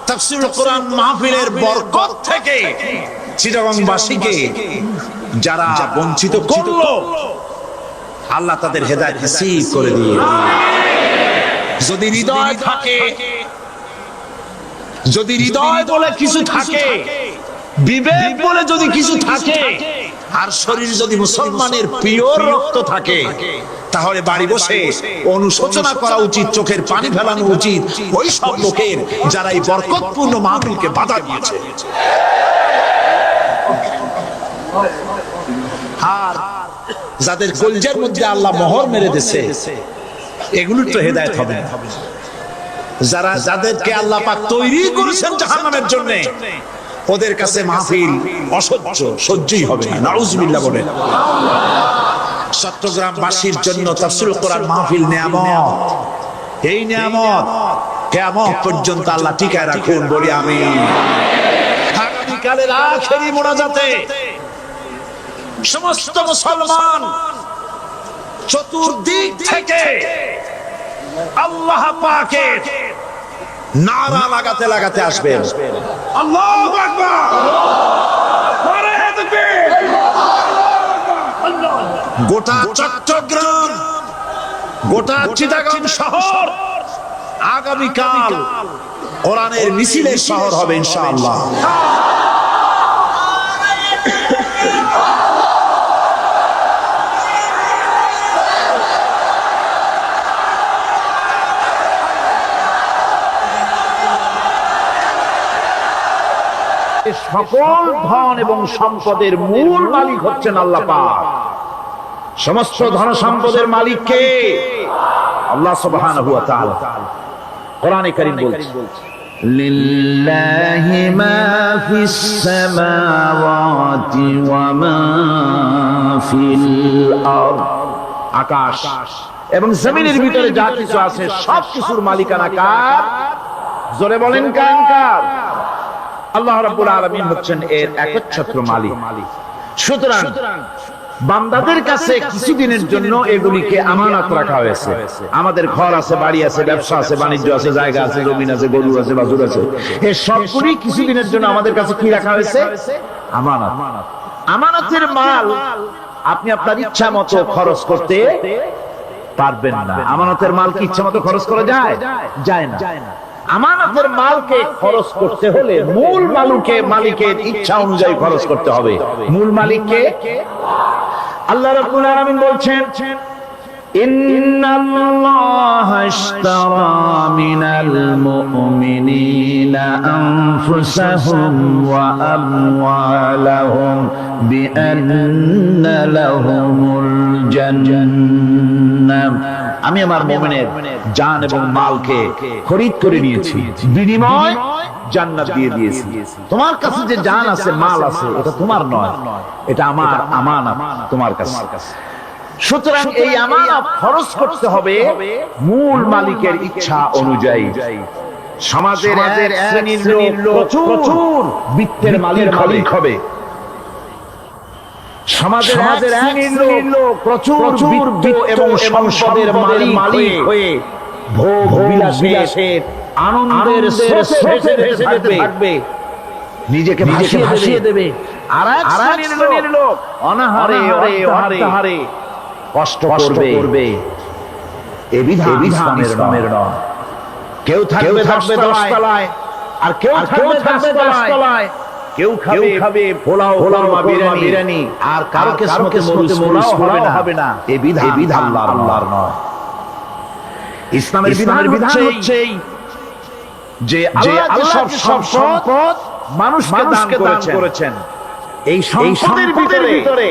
তাফসীরুল কোরআন মাহফিলের বরকত থেকে চিটাগংবাসীকে যারা বঞ্চিত করলো, আল্লাহ তাদের হেদায়েত নসিব করে দিয়ে। যদি হৃদয় থাকে, যদি হৃদয় বলে কিছু থাকে, বিবেক বলে যদি কিছু থাকে, আর শরীর যদি মুসলমানের পিওর রক্ত থাকে, তাহলে বাড়ি বসে অনুশোচনা করা উচিত, চোখের পানি ফেলানো উচিত ওই সব লোকের যারা এই বরকতপূর্ণ মাহফিলকে বাধা দিয়েছে। আর যাদের কলজের মধ্যে আল্লাহ মোহর মেরে দিয়েছে, এগুলোর তো হেদায়েত হবে না। যারা, যাদেরকে আল্লাহ পাক তৈরি করেছেন জাহান্নামের জন্য, ওদের কাছে মাহফিল অসহ্য, সহ্যই হবে না। নাউজুবিল্লাহ বলেন। চট্টগ্রামবাসীর জন্য তাফসীরুল কোরআন মাহফিল নিয়ামত। এই নিয়ামত কিয়ামত পর্যন্ত আল্লাহ টিকায় রাখুন, বলি আমিন। আগামীকালের আখেরি মুনাজাতে সমস্ত মুসলমান চতুর্দিক থেকে আল্লাহ পাকের নারা লাগাতে লাগাতে আসবেন। আল্লাহু আকবার, নারে তাকবীর। গোটা চট্টগ্রাম, গোটা চিটাগাং শহর আগামীকাল কোরআনের মিছিলের শহর হবে ইনশাআল্লাহ। সকল ধন এবং সম্পদের মূল মালিক হচ্ছেন আল্লাহ পাক। সমস্ত ধন সম্পদের মালিক কে? আল্লাহ সুবহানাহু ওয়া তাআলা। কোরআনে কারীম বলছে, লিল্লাহি মা ফিস সামাওয়াতি ওয়া মা ফিল আরদ। আকাশ এবং জমিনের ভিতরে যা কিছু আছে সব কিছুর মালিকানা কার? জোরে বলেন কার? আল্লাহ রাব্বুল আলামিন হচ্ছেন এর একচ্ছত্র মালিক। সুতরাং বান্দাদের কাছে কিছুদিনের জন্য এগুলিকে আমানত রাখা হয়েছে। আমাদের ঘর আছে, বাড়ি আছে, ব্যবসা আছে, বাণিজ্য আছে, জায়গা আছে, জমিন আছে, গরু আছে, বাছুর আছে, এই সবগুলি কিছুদিনের জন্য আমাদের কাছে কি রাখা হয়েছে? আমানত। আমানতের মাল আপনি আপনার ইচ্ছা মতো খরচ করতে পারবেন না। আমানতের মাল কি ইচ্ছা মতো খরচ করা যায়? যায় না। আমানতের মালকে খরচ করতে হলে মূল মালিকের ইচ্ছা অনুযায়ী খরচ করতে হবে। মূল মালিককে আল্লাহ রাব্বুল আলামিন বলছেন, ইন্নাল্লাহা ইশতারা মিনাল মুমিনিনা আনফুসাহুম ওয়া আমওয়ালাহুম বিআন্না লাহুমুল জান্নাহ। আমি আমার মুমিনের জান এবং মালকে খরিদ করে নিয়েছি, বিনিময় জান্নাত দিয়ে দিয়েছি। তোমার কাছে যে জান আছে, মাল আছে, এটা তোমার নয়, এটা আমার আমানত তোমার কাছে। সুতরাং এই আমানত খরচ করতে হবে মূল মালিকের ইচ্ছা অনুযায়ী। সমাজের এক শ্রেণীর লোক প্রচুর বিত্তের মালিক হবে, সমাজের এক শ্রেণীর লোক প্রচুর বিত্ত এবং সম্পদের মালিক হয়ে ভোগ বিলাসের আনন্দের স্রোতে থাকবে, নিজেকে ভাসিয়ে দেবে। আর এক শ্রেণীর লোক অনাহারে কষ্ট করবে। এই বিধান ইসলামের নয়। কেউ থাকবে 10 তলায়, আর কেউ থাকবে 10 তলায়। কেউ খাবে পোলাও বিরিয়ানি, আর কারো কিসমতে মরুচ হবে না। এই বিধান আল্লাহর নয়। ইসলামের বিধান হচ্ছে যে আল্লাহ সব সম্পদ মানুষকে দান করেছেন। এই সম্পদের ভিতরে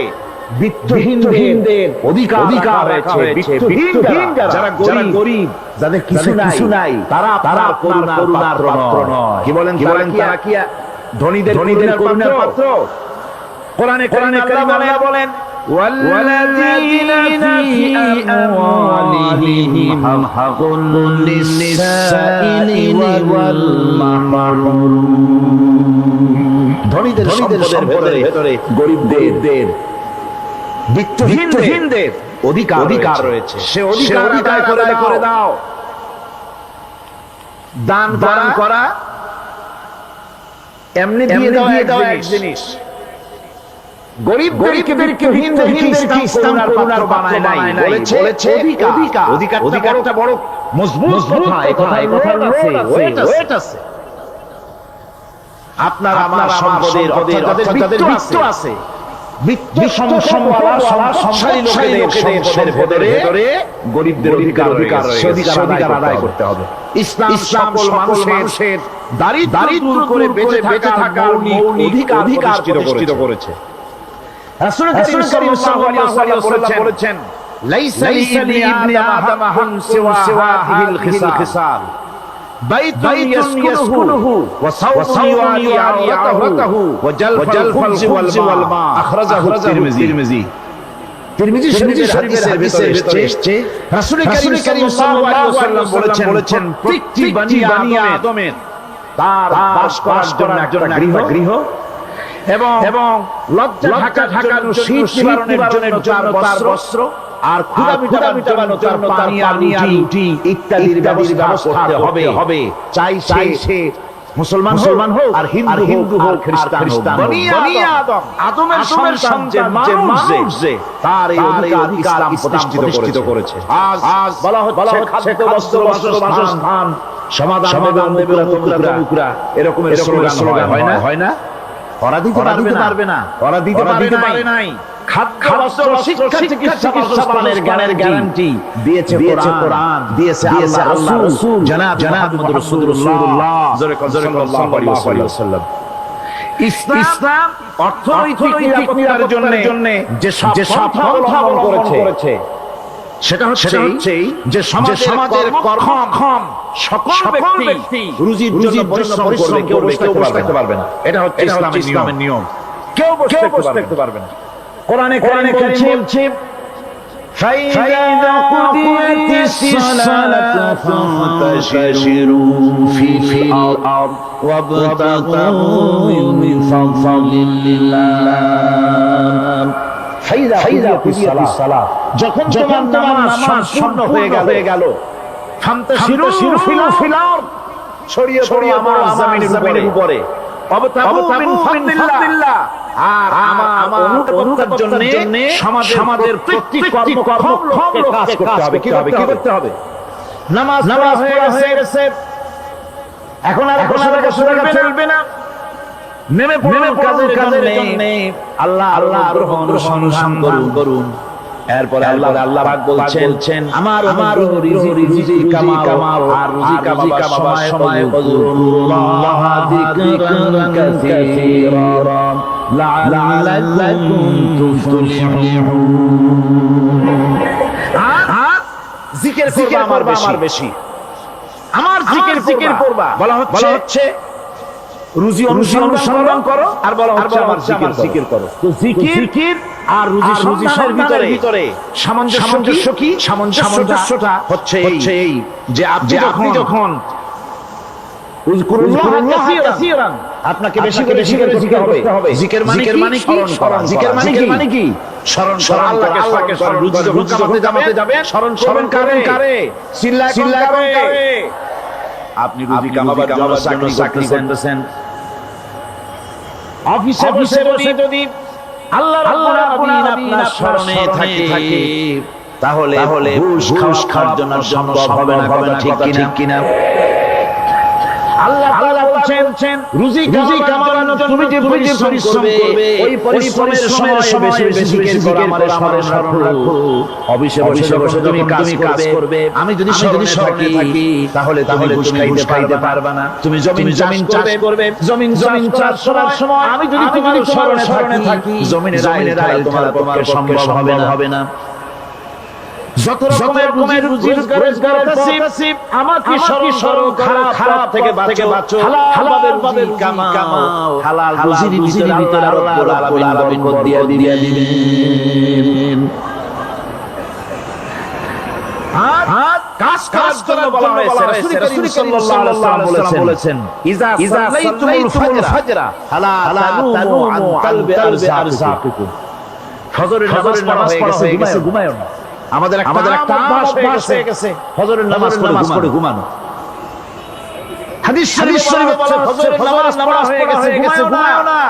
বিত্তহীনদের অধিকার রয়েছে। বিত্তহীন যারা গরিব, যাদের কিছু নাই, তারা করুণার পাত্র নয়। কি বলেন তারা কি ধনীদের করুণার পাত্র? কোরআনে আল্লাহ বলেন, ওয়াল্লাযীনা ফী আমওয়ালিহিম হাক্কুন লিস-সাইলি ওয়াল মাহরুম। ধনীদের সম্পদের ভিতরে গরিবদের, বিত্তহীনদের অধিকার রয়েছে। সে অধিকার আদায় করে দাও। দান করা এমনি দিয়ে দাও এক জিনিস। গরিবদেরকে ইসলাম করুণার বানায় নাই, বলেছে অধিকারটা বড় মজবুত কথা, ওয়েট আছে। আপনার আমার সম্পদের যাদের বিত্ত আছে, গরিবদের অধিকার আদায় করতে হবে। ইসলাম সকল মানুষের দারিদ্র দূর করে বেঁচে থাকার অধিকার প্রতিষ্ঠিত করেছে। রাসূল কারীম সাল্লাল্লাহু আলাইহি ওয়াসাল্লাম বলেছেন, লাইসা লিইবনি আদম হান সিওয়া হাযিহিল খিসাল বাইতুন ইয়াসকুনুহু ওয়া সাওতুন ইয়ারিয়াতাহু ওয়া জালফাল খুবজি ওয়াল মা। আখরাজাহু তিরমিজি। শরীফের হাদিসের ভিতরে এসেছে, রাসূল কারীম সাল্লাল্লাহু আলাইহি ওয়াসাল্লাম বলেছেন, প্রত্যেকটি বনি আদমের তার বাস করার জন্য একটা গৃহ এবং লজ্জা ঢাকার শীত নিবারণের জন্য তার বস্ত্র, আর ক্ষুধা মিটানোর জন্য তার পানি আর রুটি ইত্যাদির ব্যবস্থা করতে হবে। চাই সে মুসলমান হোক আর হিন্দু হোক খ্রিস্টান হোক, বনি আদমের সন্তান যে মানুষ যে তার এই অধিকার ইসলাম প্রতিষ্ঠিত করেছে। আজ বলা হচ্ছে খাদ্য বস্ত্র বাসস্থান সমাধান দেবে মুকুরা, এরকমের স্লোগান হয় না? ওরা দিতে পারবে না, ওরা দিতে পারে নাই। খাদ্য বস্ত্র শিক্ষা চিকিৎসা বাসস্থানের গ্যারান্টি দিয়েছে কোরআন, দিয়েছে আল্লাহ রাসূল জনাব মুহাম্মদ রাসূলুল্লাহ সাল্লাল্লাহু আলাইহি ওয়াসাল্লাম। ইসলাম অর্থনৈতিক নিরাপত্তার জন্য যে পন্থা অবলম্বন করেছে, সেটা হচ্ছে যে সমাজের কর্মক্ষম সকল ব্যক্তি রুজির জন্য পরিশ্রম করবে, কেউ বসে থাকতে পারবে না। এটা হচ্ছে ইসলামের নিয়ম। কেউ বসে থাকতে পারবে না। কোরআনে কারীম বলছে, ফাইদা কুদিয়াতিস সালাতু ফান্তাশিরু ফিল আরদ ওয়াবতাগু মিন ফাদলিল্লাহ। ফাইদা হুদিয়াতিস সালাহ, যখন তোমার নামাজ সম্পূর্ণ হয়ে গেল ফান্তাশিরু ফিল আরদ, ছড়িয়ে পড়ো আমার জমিনের উপরে, অবতাগু মিন ফাদলিল্লাহ, আর আমার অনুগত্যের জন্য সমাজের প্রত্যেকটি কর্মক্ষমকে কাজ করতে হবে। কি করতে হবে? নামাজ হয়ে গেছে, এখন আর চলবে না, নেমে পড়ুন কাজের জন্য, আল্লাহ অনুসন্ধান করুন। এরপরে আল্লাহ পাক বলছেন আমার রিজিক কামাও, আর রুজি কামাবার সময় কুল্লাহ যিকরান কাসীরা লাআল্লাকুম তুফলিহুন। আর জিকির করবা আমার বেশি, আমার জিকির করবা। বলা হচ্ছে রুজি অনুসন্ধান করো, আর বলা হচ্ছে আমার জিকির করো। তো জিকির আর রুজি সন্ধানের ভিতরে সামঞ্জস্য কি? সামঞ্জস্যটা হচ্ছে এই যে আপনি যখন আপনাকে বেশি করে জিকির করতে হবে। জিকির মানে কি? জিকির মানে কি? স্মরণ করা, আল্লাহকে স্মরণ। রুজি যখন কামাতে যাবেন স্মরণ কারে? চিল্লায় কারে? আপনি রুজি কামাবার জন্য চাকরি করতেছেন, অফিসে বসে যদি আল্লাহ রাব্বুল আলামিন আপনার স্মরণে থাকে, তাহলে ঘুষ খাওয়ার জন্য সম্ভব হবে না। ঠিক কিনা? আল্লাহ তাআলা বলছেন রুজি কামানোর জন্য তুমি যে পরিশ্রম করবে, ওই পরিশ্রমের সময় বেশি বেশি জিকির করো, আমার স্মরণ রাখো। অফিসে বসে তুমি কাজ করবে, আমি যদি স্মরণে থাকি তাহলে ঘুষ খাইতে পারবে না। তুমি জমিন চাষ করবে, জমিন চাষ করার সময় আমি যদি তোমার স্মরণে থাকি, জমিনের আয় তোমার পক্ষে সম্ভব হবে না। যত রকমের রুজি রোজগার করতেছি, আমাকে স্মরণ করো, খারাপ থেকে বাঁচো, হালাল কামাও, হালাল রুজির ভিতরে আল্লাহ রাব্বুল আলামিন বরকত দিয়ে দিবেন। আর কাজ জন্য বলা হয়েছে, রাসূল সাল্লাল্লাহু আলাইহি ওয়াসাল্লাম বলেছেন ইজা সাল্লাইতুমুল ফাজরা ফালা তানুমু আন তালবি আরযাকুকুম। ফজরের নামাজ পড়া হয়ে গেছে, ঘুমায়ো না। আমাদের একটা অভ্যাস হয়ে গেছে ফজরের নামাজ পড়ে ঘুমানো। হাদিস শরীফে বলা হচ্ছে ফজরের নামাজ পড়া হয়ে গেছে, ঘুমায়ো না।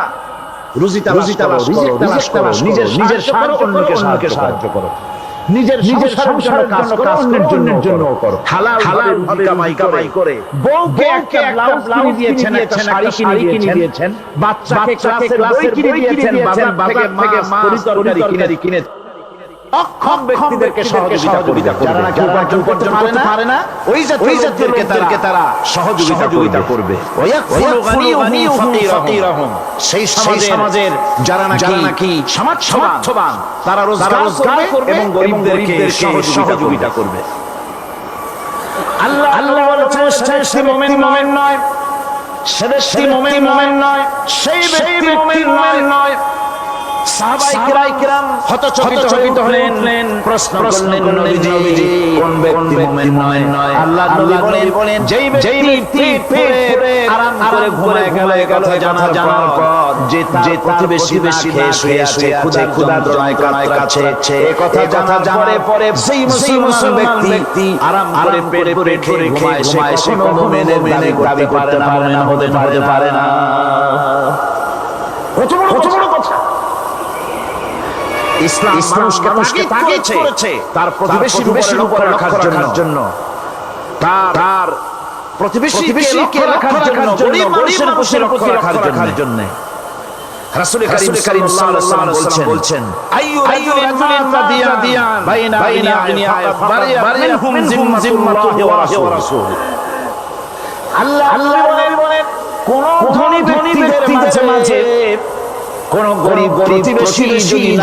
রুজি তালাশ করো, নিজের সাহায্যে সাহায্য করো, নিজের সংসারের কাজ অন্যের জন্য করো, হালাল ভাবে কামাই করে। বউকে একটা ব্লাউজ কিনে দিয়েছেন, একটা শাড়ি কিনে দিয়েছেন, বাচ্চাকে ক্লাসের বই কিনে দিয়েছেন, বাজার থেকে মাছ তরকারি কিনে অক্ষম ব্যক্তিদেরকে সহযোগিতা করবে, যারা নাকি উপার্জন করতে পারে না, ওই জাতিকে তারা সহযোগিতা করবে। সেই সমাজের যারা নাকি সামর্থ্যবান, তারা রোজগার করবে এবং গরিবদেরকে সহযোগিতা করবে। আল্লাহ বলেছেন সে মুমিন নয়, সে ব্যক্তি মুমিন নয়, সেই ব্যক্তি মুমিন নয়। সাহাবায়ে কিরাম হতচকিত হলেন, প্রশ্ন করলেন নবীজি কোন ব্যক্তি মুমিন নয়? আল্লাহ নবী বলেন যেই ব্যক্তি পেটে আরাম করে ঘুমায় গেল, কথা জানার পর যে প্রতিবেশী খেয়ে শুয়ে আছে, ক্ষুধার্ত কাছে, এই কথা জানার পরে সেই মুসলমান ব্যক্তি আরাম করে পেটে খেয়ে ঘুমায়, সে কোনো মেনে দাবি করতে পারে না, হতে পারে না। কত বড় কথা! ইসলাম মানুষকে তাগিদ করেছে তার প্রতিবেশীর উপর রাখার জন্য, তার প্রতিবেশীকে লক্ষ্য রাখার জন্য, গরিব মানুষের প্রতি লক্ষ্য রাখার জন্য। রাসূল কারীম সাল্লাল্লাহু আলাইহি ওয়াসাল্লাম বলছেন আইয়ু রাজুলিন মাদিয়ান বাইনা আবনিয়া বারিয়াহুম জিম্মাতুল্লাহি ওয়া রাসূলুহু। আল্লাহ বলেন কোন ধনী ব্যক্তিদের মাঝে কোন গরিব প্রতিবেশী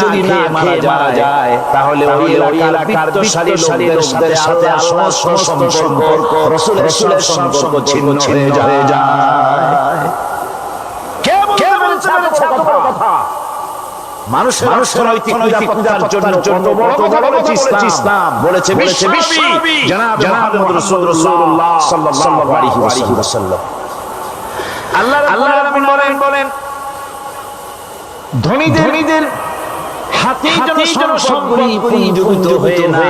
যদি না মারা যায়, তাহলে ওই এলাকার বিত্তশালী লোকদের সাথে সমস্ত সম্পর্ক রাসূলের সম্পর্ক ছিন্ন হয়ে যায়। কে বলছে কথা? মানুষের অর্থনৈতিক নিরাপত্তার জন্য কত বড় কথা বলেছে ইসলাম, বলেছে বিশ্বনবী জনাব মুহাম্মদ রাসূলুল্লাহ সাল্লাল্লাহু আলাইহি ওয়াসাল্লাম। আল্লাহ রাব্বুল আলামিন বলেন ধনীদের হাতে যেন সম্পদ পুঞ্জীভূত হয়ে না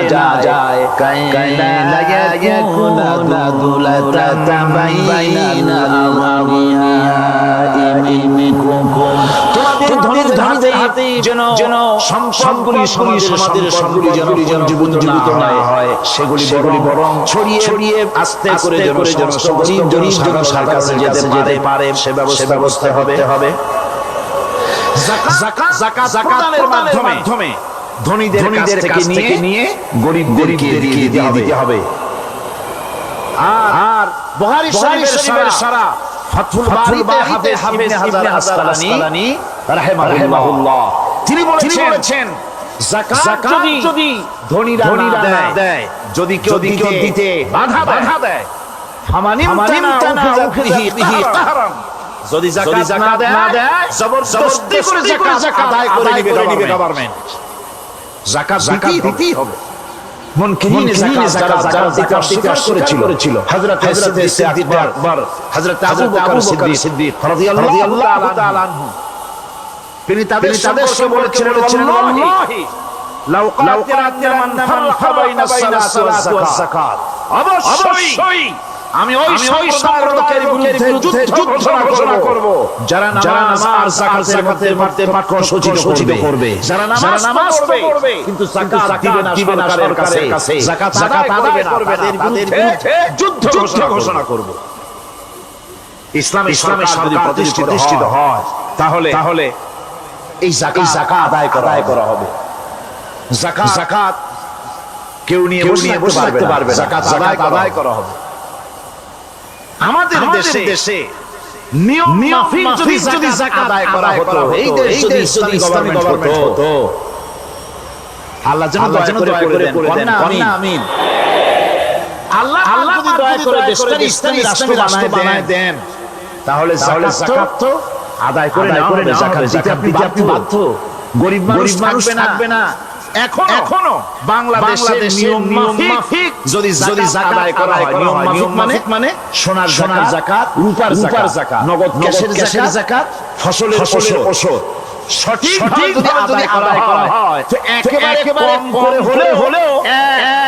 যায় কায়না ইয়াকুনা দুলাতা বাইনা আওলিয়াইকুম তোমাদের ধনীদের হাতে যেন সম্পদগুলি সমাজের সম্পদগুলি যেন পুঞ্জীভূত না হয় সেগুলি বরং ছড়িয়ে আস্তে করে যেন গরিব জনসাধারণের কাছে যেতে পারে সে ব্যবস্থা হবে। যাকাত প্রদানের মাধ্যমে ধনীদের কাছ থেকে নিয়ে গরিবদেরকে দিয়ে দিতে হবে। আর বুখারী শরীফের সারা ফাতহুল বারীতে হাফেজ ইবনে হাজার আসকালানী রাহিমাহুল্লাহ তিনি বলেছেন যাকাত যদি ধনীরা না দেয়, যদি কেউ দিতে বাধা দেয় ফামানিমতানা উখরিহি কাহরান, যদি যাকাত না দেয় জবরদস্তি করে যাকাত আদায় করে নিবে গভর্নমেন্ট। যাকাত দিতেই হবে। মুনকিরিন যাকাত দিতে অস্বীকার করেছিল হযরত সিদ্দিক আকবর, হযরত আবু বকর সিদ্দিক রাদিয়াল্লাহু তাআলা আনহু। তিনি তাদের বলেছিলেন ওয়াল্লাহি লাউ কাতারাতনা মান ফাররাকা বাইনা সালাতি ওয়াজ যাকাত, অবশ্যই আমি ওই সম্প্রদায়ের বিরুদ্ধে যুদ্ধ ঘোষণা করব যারা নামাজ আর যাকাতের মধ্যে পার্থক্য সূচিত করবে, যারা নামাজ পড়বে কিন্তু যাকাত দিবে না সরকারের কাছে, যাকাত আদায় করবে না, তাদের বিরুদ্ধে যুদ্ধ ঘোষণা করব। ইসলামী সরকার যদি প্রতিষ্ঠিত হয় তাহলে এই যাকাত আদায় করা হবে। যাকাত কেউ নিয়ে বসে থাকতে পারবে না, যাকাত আদায় করা হবে। আমাদের দেশে নিয়ম মাফিক যদি যাকাত আদায় করা হতো, এই দেশ যদি ইসলামী গভর্নমেন্ট হতো, আল্লাহ যেন দয়া করে দেন, আমিন। আল্লাহ যদি দয়া করে দেশটাকে ইসলামী রাষ্ট্র বানায় দেন, তাহলে যাকাত তো আদায় করে নেওয়া হবে, যাকাত দিতে আপনি বাধ্য। গরিব মানুষ থাকবে না। এখনো বাংলাদেশের নিয়ম মাফিক যদি যাকাত আদায় করা হয়, নিয়ম মাফিক মানে সোনার যাকাত, রূপার যাকাত, নগদ ক্যাশের যাকাত, ফসলের ওষুধ সঠিক যদি আদায় করা হয় তো একেবারে কম করে হলেও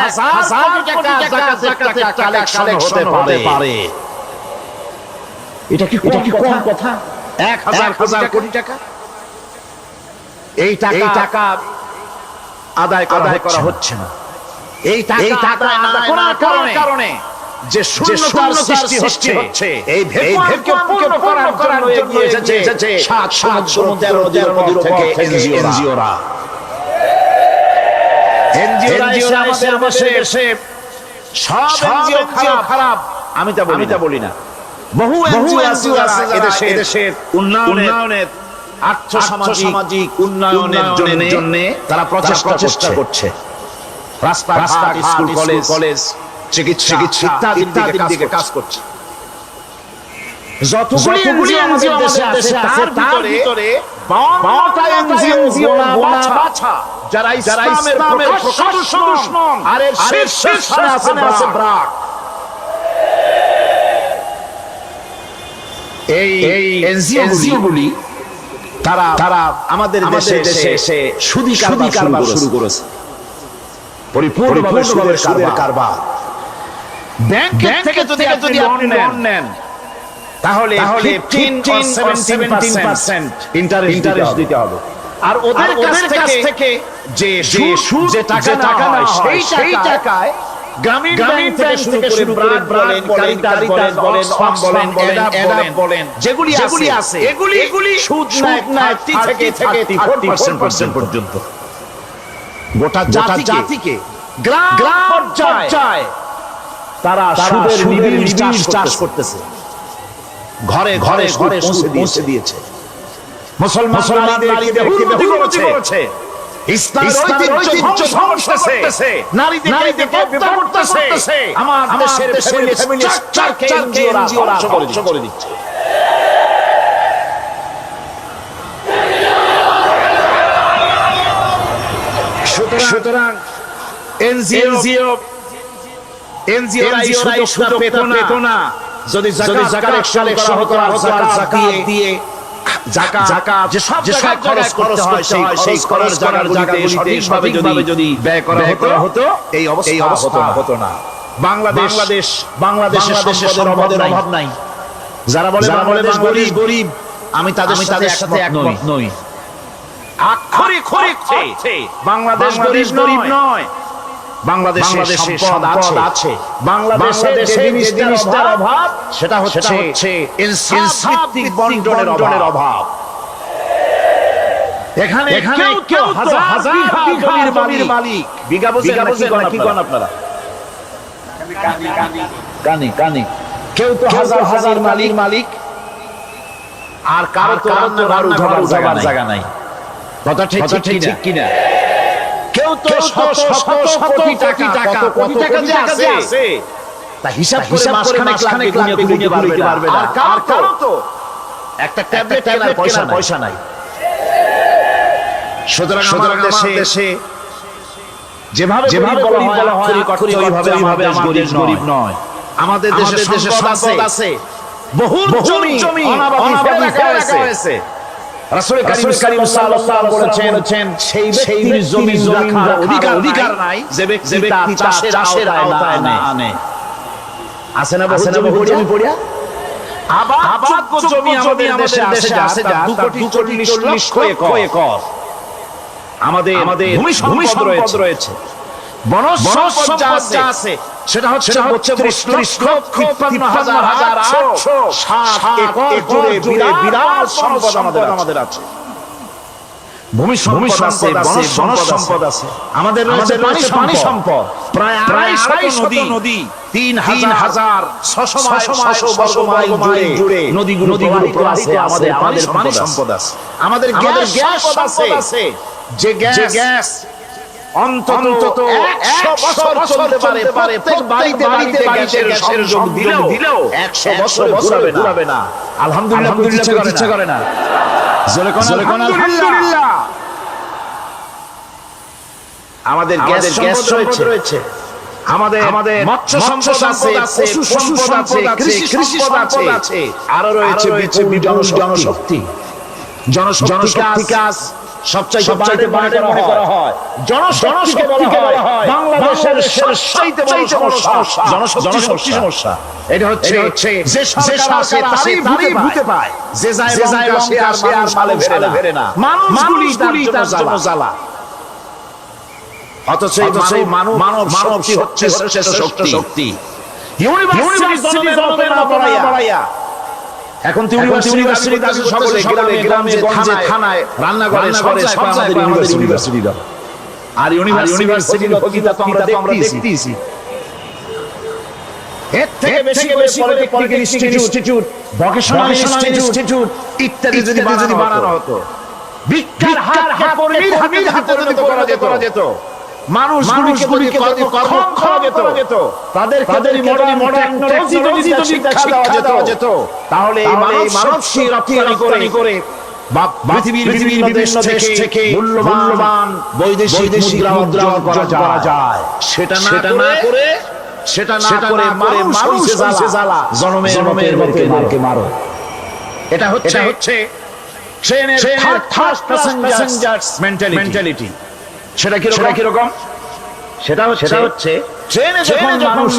1000 কোটি টাকা যাকাতের কালেকশন হতে পারে। এটা কি কম কথা? 1000 কোটি টাকা, এই টাকা আদায় করা হচ্ছে না। এই টাকা আদায় করার কারণে যে শূন্যতার সৃষ্টি হচ্ছে, এই ভেবকে পূর্ণ করার জন্য এগিয়ে এসেছে 7 সমুদ্র 13 নদীর থেকে এনজিওরা আমাদের দেশে সব এনজিও খারাপ আমি তা বলি না। বহু এনজিও আছে এদেশের উন্নয়নের আর্থসামাজিক উন্নয়নের জন্য তারা প্রচেষ্টা করছে। রাস্তাঘাট, স্কুল কলেজ, চিকিৎসা ইত্যাদির দিকে কাজ করছে। যতগুলি এনজিও আমাদের দেশে আছে তার ভিতরে 52টা এনজিও গোনা বাছা যারা ইসলামের প্রকাশ দুশমন আর এর শীর্ষস্থানে আছে ব্রাক। এই এনজিওগুলি তারা আমাদের দেশে সুদী কারবার শুরু করেছে, পরিপূর্ণভাবে সুদের কারবার। ব্যাংক থেকে যদি আপনি লোন নেন তাহলে 15-17% ইন্টারেস্ট দিতে হবে। আর ওদের কাছ থেকে যে সুদ যে টাকা না হয় সেই টাকায় গ্রামীণ ব্যাংক থেকে শুরু করে ব্রাক বলেন, কারিতাস বলেন, অক্সফাম বলেন, যেগুলি আছে এগুলি সুদ নেয় 30 থেকে 34% পর্যন্ত। গোটা জাতিকে গ্রাম পর্যায়ে তারা সুদের নিবিড় চাষ করতেছে, ঘরে পৌঁছে দিয়েছে। মুসলমান নারীদের উন্নতি করেছে, ইসলামের ঐতিহ্য ধ্বংস করতেছে, নারীদেরকে হত্যা করতেছে। আমার দেশের ফ্যামিলি স্ট্রাকচারকে এনজিওরা ধ্বংস করে দিচ্ছে। সুতরাং এনজিওরা সুযোগ পেত না যদি যাকাত কালেকশন করা হতো আর যাকাত দিয়ে যাকাত যে সব জায়গায় খরচ করতে হয় সেই খরচ করার জায়গাগুলিতে সঠিকভাবে যদি ব্যয় করা হতো এই অবস্থা হতো না। বাংলাদেশের সম্পদের অভাব নাই। যারা বলে বাংলাদেশ গরিব, আমি তাদের সাথে একমত নই। আক্ষরিক অর্থে বাংলাদেশ গরিব নয়। বাংলাদেশের সম্পদ আছে। বাংলাদেশের যে জিনিসটার অভাব সেটা হচ্ছে ইনসাফভিত্তিক বন্টনের অভাব। এখানে কেউ হাজার বিঘা জমির মালিক, বিঘা বোঝেন কি কোন আপনারা? কানি কেউ তো হাজার মালিক, আর কারো তো রান্নাঘর জায়গা নাই। কথা ঠিক কিনা? কেউ তো শত কোটি টাকা কত যে আছে তা হিসাব করে মাসখানেক গুণে পারবে না। আর কারো তো একটা ট্যাবলেট কেনার পয়সা নাই। সুতরাং আমাদের দেশে যেভাবে বলা হয় ওইভাবে আমাদের গরিব নয়। আমাদের দেশে সম্পদ আছে, বহু জমি অনাবাদি রাখা হয়েছে। রাসূল কারীম সাল্লাল্লাহু আলাইহি ওয়াসাল্লাম বলেছেন সেই ব্যক্তির জমি রাখার অধিকার নাই যে ব্যক্তি চাষের আওতায় না আনে। আছে না বহু জমি পড়িয়া? আবাদ জমি আমাদের দেশে আছে যা 2.40 লক্ষ একর। আমাদের ভূমি সম্পদ রয়েছে, বনজ সম্পদ যা আছে সেটা হচ্ছে 32,53,807 একর জুড়ে বিরাট সম্পদ আমাদের আছে। ভূমি সম্পদ আছে, বনজ সম্পদ আছে। আমাদের রয়েছে পানি সম্পদ, প্রায় 250 নদী, 3,600 বর্গ মাইল জুড়ে নদীগুলো আছে। আমাদের পানি সম্পদ আছে। আমাদের গ্যাস আছে, যে গ্যাস অন্তত 100 বছর চলতে পারে। প্রত্যেক বাড়িতে গ্যাসের সংযোগ দিলেও 100 বছর ঘুরাবে না। আলহামদুলিল্লাহ ইচ্ছে করে না। জোরে কোন আলহামদুলিল্লাহ। আমাদের গ্যাস রয়েছে, আমাদের মৎস্য সম্পদ আছে, পশু সম্পদ আছে, কৃষি সম্পদ আছে, আরো রয়েছে জনশক্তি কাজ সবচাইতে বাড়াতে মনে করা হয়। জনশক্তিকে বলা হয় বাংলাদেশের সবচাইতে বড় সমস্যা, জনশক্তি সমস্যা। এটা হচ্ছে যে সরকার আসে তারই ভূতে পায়, যে যায় আসে আর সালে ফেরে না। মানুষগুলি তার জন্য জ্বালা। অথচ মানব শক্তি হচ্ছে শ্রেষ্ঠ শক্তি। ইউনিভার্সিটি জনগণের মতো না বাড়াইয়া এখন ইউনিভার্সিটি আছে, সকলে গ্রামে গঞ্জে থানায় রান্না করে সব জায়গায় আমাদের ইউনিভার্সিটি দাও। আর ইউনিভার্সিটির ভোগিতা তো আমরা দেখতেছি। এর থেকে বেশি পলিটেকনিক্যাল ইনস্টিটিউট, ভোকেশনাল ইনস্টিটিউট ইত্যাদি যদি বানানো হতো, বিজ্ঞান কর্মীর হাতে যদি করা যেত, মানুষগুলিকে কর্ম করা যেত, তাদের মডার্ন টেকনোলজি শিক্ষা দেওয়া যেত, তাহলে এই মানব রপ্তানি করে পৃথিবীর বিভিন্ন দেশ থেকে মূল্যবান বৈদেশিক মুদ্রা অর্জন করা যায়। সেটা না করে মানুষ জ্বালা, জনমের মারকে মারো। এটা হচ্ছে ট্রেনের থার্ড প্যাসেঞ্জার্স মেন্টালিটি। সেটা কিরকম? সেটা হচ্ছে ট্রেনে যখন মানুষ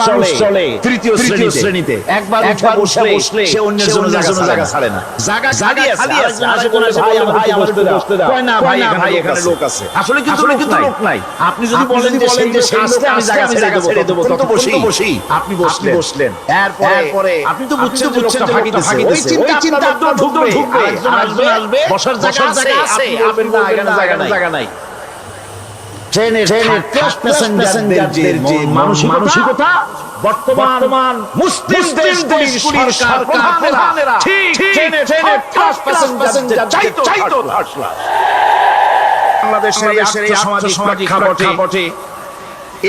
চলে তৃতীয় শ্রেণীতে, একবার বসলে সে অন্যের জন্য জায়গা ছাড়ে না। জায়গা খালি আছে, ভাই আমাদের বসতে দাও। কয় না ভাই এখানে লোক আছে। আসলে কিন্তু লোক নাই। আপনি যদি বলেন যে সেই আসতে আমি জায়গা ছেড়ে দেব, তত বসি আপনি বসলেন। এরপরে আপনি তো বুঝছেন লোকটা ভাগিতেছে, ওই চিন্তা আপনার ঢুকবে, আরেকজন আসবে, বসার জায়গা আছে, আপনি না এখানে জায়গা নাই। ট্রেনের প্যাসেঞ্জারদের যে মানসিকতা বর্তমান মুসলিম দেশগুলির সরকারেরা ঠিক ট্রেনের প্যাসেঞ্জার চাইতো। বাংলাদেশের এই সামাজিক প্রেক্ষাপটে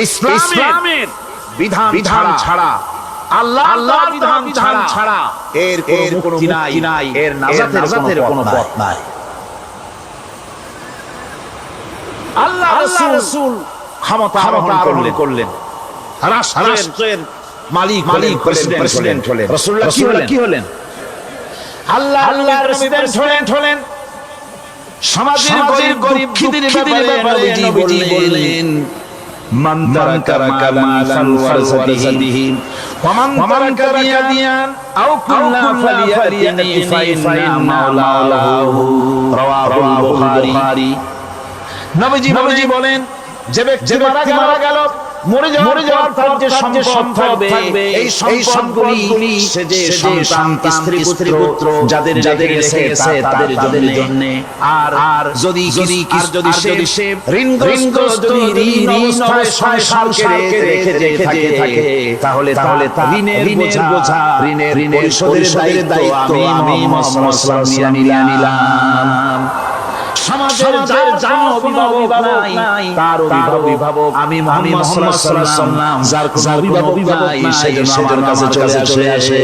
ইসলামের বিধান ছাড়া, আল্লাহর বিধান ছাড়া এর কোনো মুক্তি নাই, এর নাজাতের কোনো পথ নাই। আল্লাহ রাসূল ক্ষমতা আরোহণ করলেন, রাষ্ট্রের মালিক প্রেসিডেন্ট হলেন। রাসূলুল্লাহ কি হলেন? আল্লাহর প্রেসিডেন্ট হলেন। সমাজের গরিব দুঃখীদের ব্যাপারে নবীজি বললেন, মান তারাকা মালান ফারসাদিহি ওয়া মান তারাকা দিয়ান আও কুল্লা ফালিয়াতিনি ফাইন্না মাওলাহু রাওয়াহুল বুখারী। নবীজি বলেন, যে ব্যক্তি মারা গেল, মরে যাওয়ার পর যে সম্পদ থাকবে, এই সম্পদগুলি সে যে সন্তান, স্ত্রী পুত্র যাদের রেখে গেছে তাদের জন্য, আর যদি সে ঋণগ্রস্ত, যদি ঋণ অবস্থায় সংসারকে রেখে থাকে, তাহলে ঋণের বোঝা, ঋণের পরিশোধের দায়িত্ব আমি মুহাম্মদ সাল্লাল্লাহু আলাইহি ওয়াসাল্লাম নিলাম। সমাজের যার অভিভাবক নাই, তার অভিভাবক আমি মুহাম্মদ সাল্লাল্লাহু আলাইহি ওয়াসাল্লাম। যার কোনো অভিভাবক নাই, সে যেন আমার কাছে চলে আসে।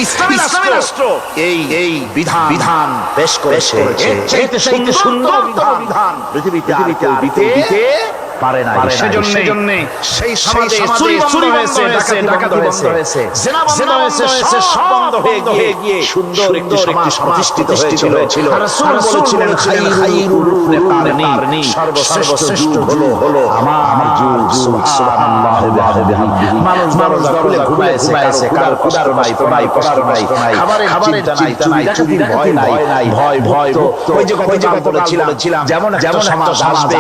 ইসলামী রাষ্ট্র এই বিধান পেশ করেছে। এর চাইতে সুন্দর বিধান পৃথিবীতে আর কেউ দিতে পারে না। সেজন্য সেই সমাজে চুরি বন্ধ হয়েছে, ডাকাতি বন্ধ হয়েছে, জিনা বন্ধ হয়েছে, সব বন্ধ হয়ে গিয়ে সুন্দর একটি সমাজ প্রতিষ্ঠিত হয়েছিল। আর রাসূল বলেছিলেন, খায়রুল কারনি, সর্বশ্রেষ্ঠ হলো আমার যুগ। সুবহানাল্লাহ ওয়া বিহামদিহি। মানুষ দরলে ঘুমাইছে, কারো ক্ষুধার নাই, কষ্ট নাই, খাবারের চিন্তা নাই, চুরির ভয় নাই, ভয় ওই যে কথা বলেছিলাম, যেমন একটা সমাজ আসবে,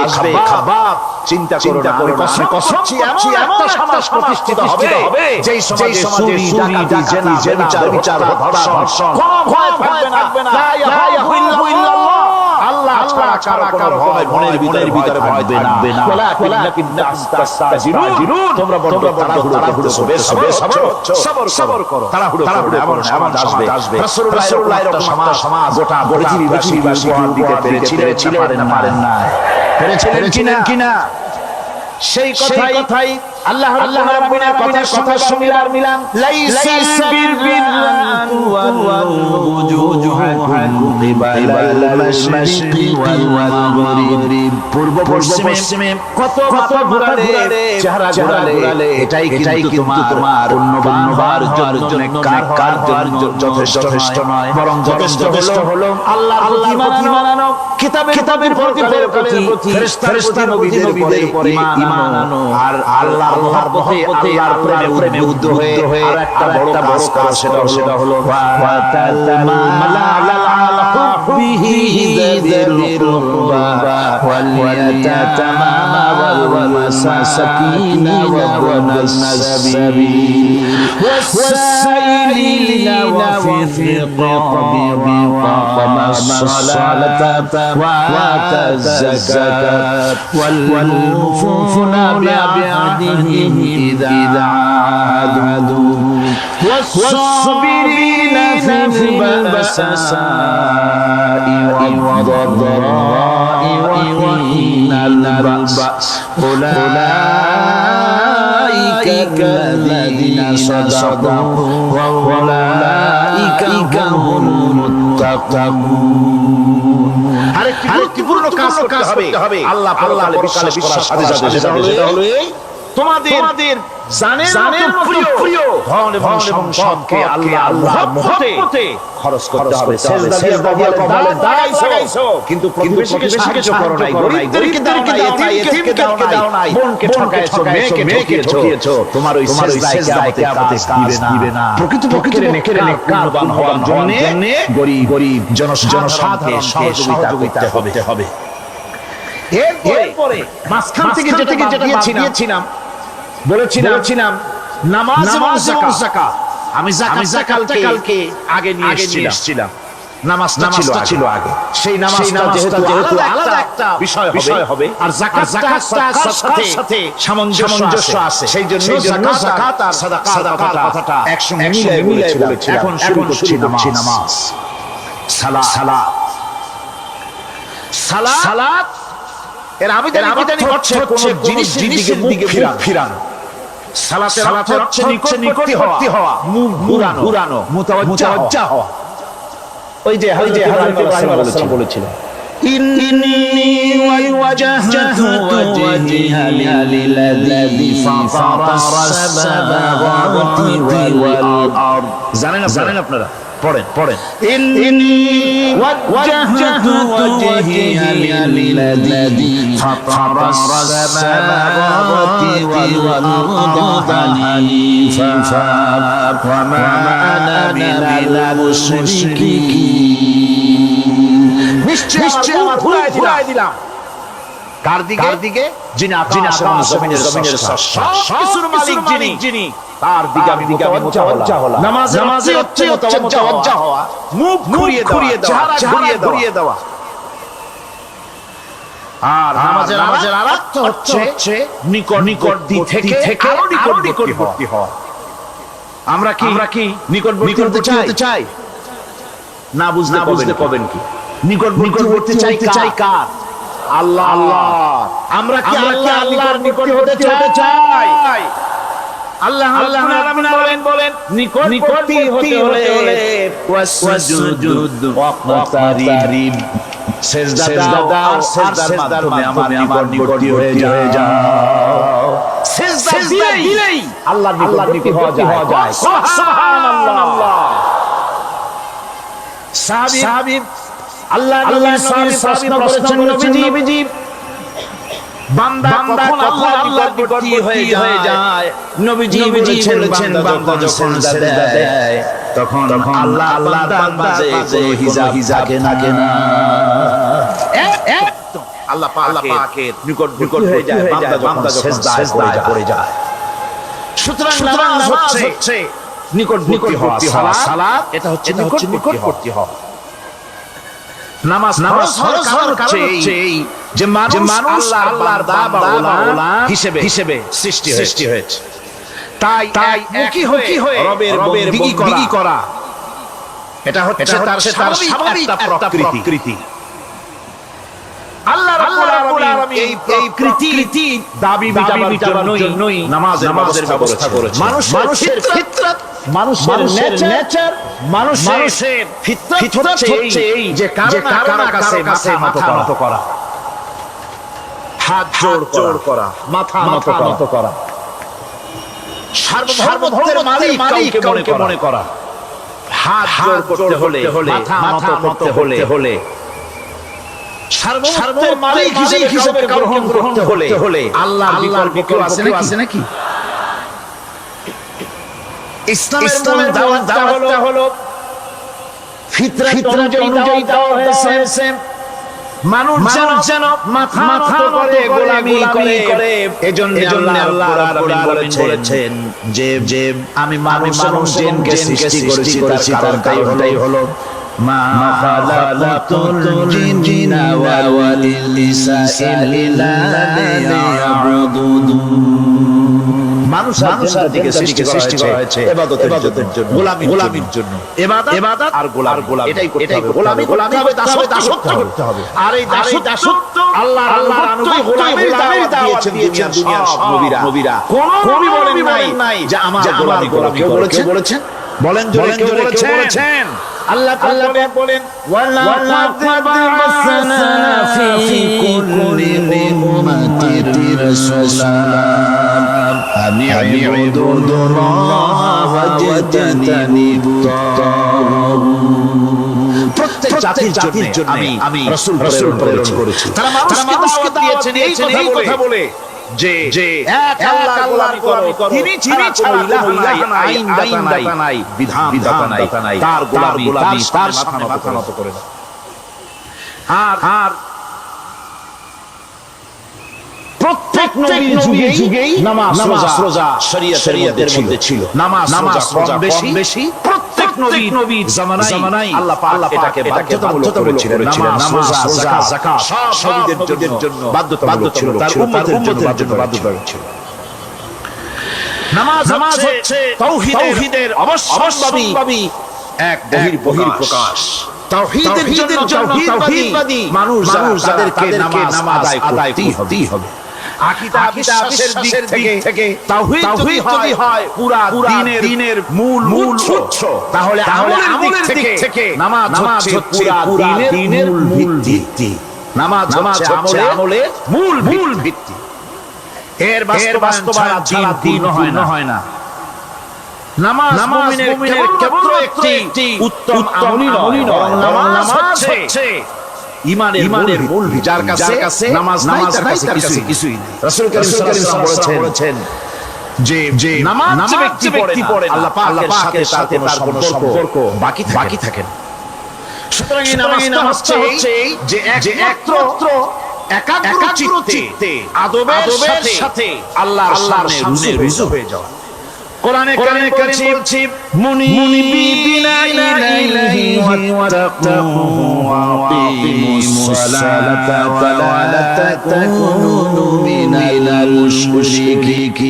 খাবাব চিন্তা করো না, কসম করছি এমন একটা সমাজ প্রতিষ্ঠিত হবে যেই সমাজে চুরি, ডাকাতি, জিনা, ব্যভিচার, ধর্ষণ কোনো ভয় থাকবে না। লা ইলাহা ইল্লাল্লাহ, আল্লাহ ছাড়া কারো ভয় মনের ভিতরে ভয় থাকবে না। ওয়ালাকিন তাস্তাজিলুন, তোমরা বড় তাড়াহুড়ো সবর করো, তাড়াহুড়ো এমন আসবে। রাসূলুল্লাহর একটা সমাজ গোটা পৃথিবীবাসী উপহার দিতে পেরেছিলেন, পারেন না, পেরেছিলেন কিনা? সেই কথাই আল্লাহ রাব্বুল আলামিনের কথা শুনলাম, লাইসা বিরবিন ওয়াজুহুকুম কিবালাল মাশরিকি ওয়াল মাগরিব। পূর্ব পশ্চিমে কত মাথা ঘোরালে, চেহারা ঘোরালে, এটাই কিন্তু তোমার পুণ্যবান হওয়ার জন্য, নেককার জন্য যথেষ্ট নয়। বরং যথেষ্ট হলো আল্লাহর প্রতি মানানো, কিতাবের প্রতি, ফেরেশতার নবীদের উপরে ঈমান আনো, আর আল্লাহর মহব্বতে, আল্লাহর প্রেমে উদ্বুদ্ধ হয়ে আর একটা বড় কাজ, সেটা হলো ওয়া তাতামালা আলা হুব্বিহি যাবির কুরবা ওয়াল ইয়াতামা ওয়াল মাসাকিন ওয়া ইবনাস সাবিল ওয়াস-সাইলিনা ওয়া ফির রিqabi ওয়া আকামাস সালাতা ওয়া আতাজ যাকাত ওয়াল মুফুনা بعهدهم إذا عاهدوا والصابرين في البأساء والضراء وحين البأس أولئك الذين صدقوا وأولئك هم المتقون। আরেকটি পূর্ণ কাজ করতে হবে আল্লাহ বিশ্বাস করার সাথে সাথে, সেটা হলো তোমাদের জানের প্রিয় ধন এবং সম্পদকে আল্লাহর মহব্বতে খরচ করতে হবে। সেজদা দিয়ে কবলে দাঁড়াইছো, কিন্তু প্রতিবেশীকে সাহায্য করো নাই, গরীবদেরকে দাও নাই, এতিমকে দাও নাই, বোনকে ঠকাইছো, মেয়েকে ঠকিয়েছো। তোমার ওই সেজদায় কিয়ামতে কাজ দিবে না। প্রকৃতপক্ষে নেককারবান হওয়ার জন্য গরীব জনসাধারণকে সহযোগিতা করতে হবে। এরপরে মাঝখান থেকে যেটা দিয়েছিলাম, বলেছিলাম নামাজ এবং যাকাত। আমি যাকাতকে আগে নিয়ে এসেছিলাম, নামাজটা ছিল আগে। সেই নামাজটা যেহেতু আলাদা একটা বিষয় হবে, আর যাকাতটা সাথে সামঞ্জস্য আছে, সেই জন্য যাকাত আর সাদাকার কথাটা একসঙ্গে মিলাই বলেছিলাম। এখন শুরু করছি নামাজ। সালাত এর আবেদন হচ্ছে কোন জিনিসের দিকে মুখ ফিরানো। সালাতের অর্থ হচ্ছে নিকটবর্তী হওয়া, মুখ ঘুরানো, মুতাওয়াজ্জিহ হওয়া। ওই যে হযরত ইব্রাহিম আলাইহিস সালাম বলেছিলেন, إني وجهت وجهي للذي فطر السماوات والأرض জানেন আপনারা পড়েন إني وجهت وجهي للذي فطر السماوات والأرض حنيفا وما أنا من المشركين নিশ্চয় আমার ঘুরায় দিলাম কার দিকে যিনি আকাশ এবং জমিনের স্রষ্টা সবকিছুর মালিক যিনি তার দিকে আমি মুতাওয়াজ্জা হলাম নামাজে হচ্ছে মুতাওয়াজ্জা হওয়া মুখ ঘুরিয়ে দেওয়া চেহারা ঘুরিয়ে দেওয়া আর নামাজের অর্থ হচ্ছে নিকটবর্তী থেকে আরো নিকটবর্তী হওয়া আমরা কি নিকটবর্তী হতে চাই না বুঝলে কবেন কি নিকটবর্তী চাই কার আল্লাহ আমরা কি আল্লাহর নিকটবর্তী হতে চাই আল্লাহ রাব্বুল আলামিন বলেন নিকটবর্তী হতে হলে ওয়াসজুদ ওয়াকতারিব সিজদা দাও আর সিজদার মাধ্যমে আমার নিকটবর্তী হয়ে যাও সিজদা দিলেই আল্লাহর নিকটবর্তী হওয়া যায় সুবহানাল্লাহ সাহাবী আল্লাহ প্রশ্ন করেছেন নবীজি বান্দা কখন আল্লাহর নিকটবর্তী হয়ে যায় নবীজি বলেছেন বান্দা যখন সিজদা দেয় তখন আল্লাহর বান্দাতে কোনো হিজাব থাকে না একদম আল্লাহ পাকের নিকটবর্তী হয়ে যায় বান্দা যখন সিজদায় পড়ে যায় সুতরাং নামাজ হচ্ছে নিকটবর্তী হওয়া সালাত এটা হচ্ছে নিকটবর্তী হওয়া নামাজ ফরজ হওয়ার কারণ হচ্ছে এই যে মানুষ আল্লাহর বান্দা গোলাম হিসেবে সৃষ্টি হয়েছে তাই মুখী হয়ে রবের বন্দেগী করা এটা হচ্ছে তার স্বাভাবিক একটা প্রকৃতি আল্লাহ রাব্বুল আলামিন এই প্রকৃতি দাবি মিটাবার জন্যই নামাজের ব্যবস্থা করেছেন মানুষের ফিতরত মানুষের নেচার মানুষের ফিতরত হচ্ছে এই যে কারো কাছে মাথা নত করা হাত জোড় করা মাথা নত করা সার্বভৌমত্বের মালিক কাউকে মনে করা হাত জোড় করতে হলে মাথা নত করতে হলে সার্বভৌমত্বের মালিক হিসেবে গ্রহণ করতে হলে আল্লাহর বিকল্প আছে নাকি ইসলামের দাওয়াতটা হলো ফিতরাত অনুযায়ী দেওয়া হয়েছে মানুষ যেন মাথা নত করে গোলামি করে এজন্য আল্লাহ রাব্বুল আলামিন বলেছেন যে আমি মানুষ জিনকে সৃষ্টি করেছি তার কারণটাই হলো মা খালাকাতুল জিন্না ওয়াল ইনসা ইল্লা লিয়াবুদুন মানুষের দিকে সৃষ্টি করা হয়েছে ইবাদতের জন্য গোলামির জন্য ইবাদত আর গোলামি এটাই করতে হবে গোলামি দাসত্ব করতে হবে আর এই দাসত্ব আল্লাহর আনুগত্য গোলামির দাওয়াত দিয়েছেন দুনিয়ার সব নবীরা কোন নবী বলেন নাই যে আমার গোলামি কেউ বলেছেন বলেন জোরে কেউ বলেছেন আল্লাহ বলেন ওয়ালা তাবাসনা ফি কুল্লি উম্মাতির রাসূলান আমি ইবাদুল্লাহ ওয়াজতানিবুত প্রত্যেক জাতির জন্য আমি রাসূল প্রেরণ করেছি তারা মানুষকে দাওয়াত দিয়েছেন এই কথা বলে যে এক আল্লাহ গোলামি করো তিনি ছাড়া কোনো ইলাহা নাই বিধানদাতা নাই তার গোলামি তার সামনে মাথা নত করে দাও আর প্রত্যেক নবীর যুগেই নামাজ রোজা শরীয়তের মধ্যে ছিল নামাজ রোজা কম বেশি প্রত্যেক নবীর জামানায় আল্লাহ পাক এটাকে বাধ্যতামূলক করেছিলেন নামাজ রোজা যাকাত সব নবীদের জন্য বাধ্যতামূলক ছিল তার উম্মতের জন্য বাধ্যতামূলক ছিল নামাজ হচ্ছে তাওহীদের অবশ্যম্ভাবী এক বহিঃপ্রকাশ তাওহীদের জন্য তাওহীদবাদী মানুষ যাদেরকে নামাজ আদায় করতেই হবে আকীদা বিশ্বাসের দিক থেকে তাওহীদ যদি হয় পুরা দ্বীনের মূল উৎস তাহলে আমলের দিক থেকে নামাজ হচ্ছে পুরা দ্বীনের মূল ভিত্তি নামাজ হচ্ছে আমলের মূল ভিত্তি। এর বাস্তবায়ন ছাড়া দিন পূর্ণ হয় না। নামাজ মুমিনের কেবলমাত্র একটি উত্তম আমলই নয়, বরং নামাজ হচ্ছে ঈমানের মূল ভিত্তি। যার কাছে নামাজ নাই, তার কাছে কিছুই নেই। রাসূল কারীম সাল্লাল্লাহু আলাইহি ওয়াসাল্লাম বলেছেন যে নামাজ যে ব্যক্তি পড়ে আল্লাহ পাকের সাথে তার কোনো সম্পর্ক বাকি থাকে না। সুতরাং এই নামাজটা হচ্ছে যে একমাত্র একাগ্র চিত্তে আদবের সাথে আল্লাহর সামনে রুজু হয়ে যাওয়া। কোরআনে কারিমে বলছি মুনিবিনা ইলাইহি ওয়াত্তাকু ওয়া আকিমুস সালাতা ওয়া লা তাকুনু মিনাল মুশরিকিন।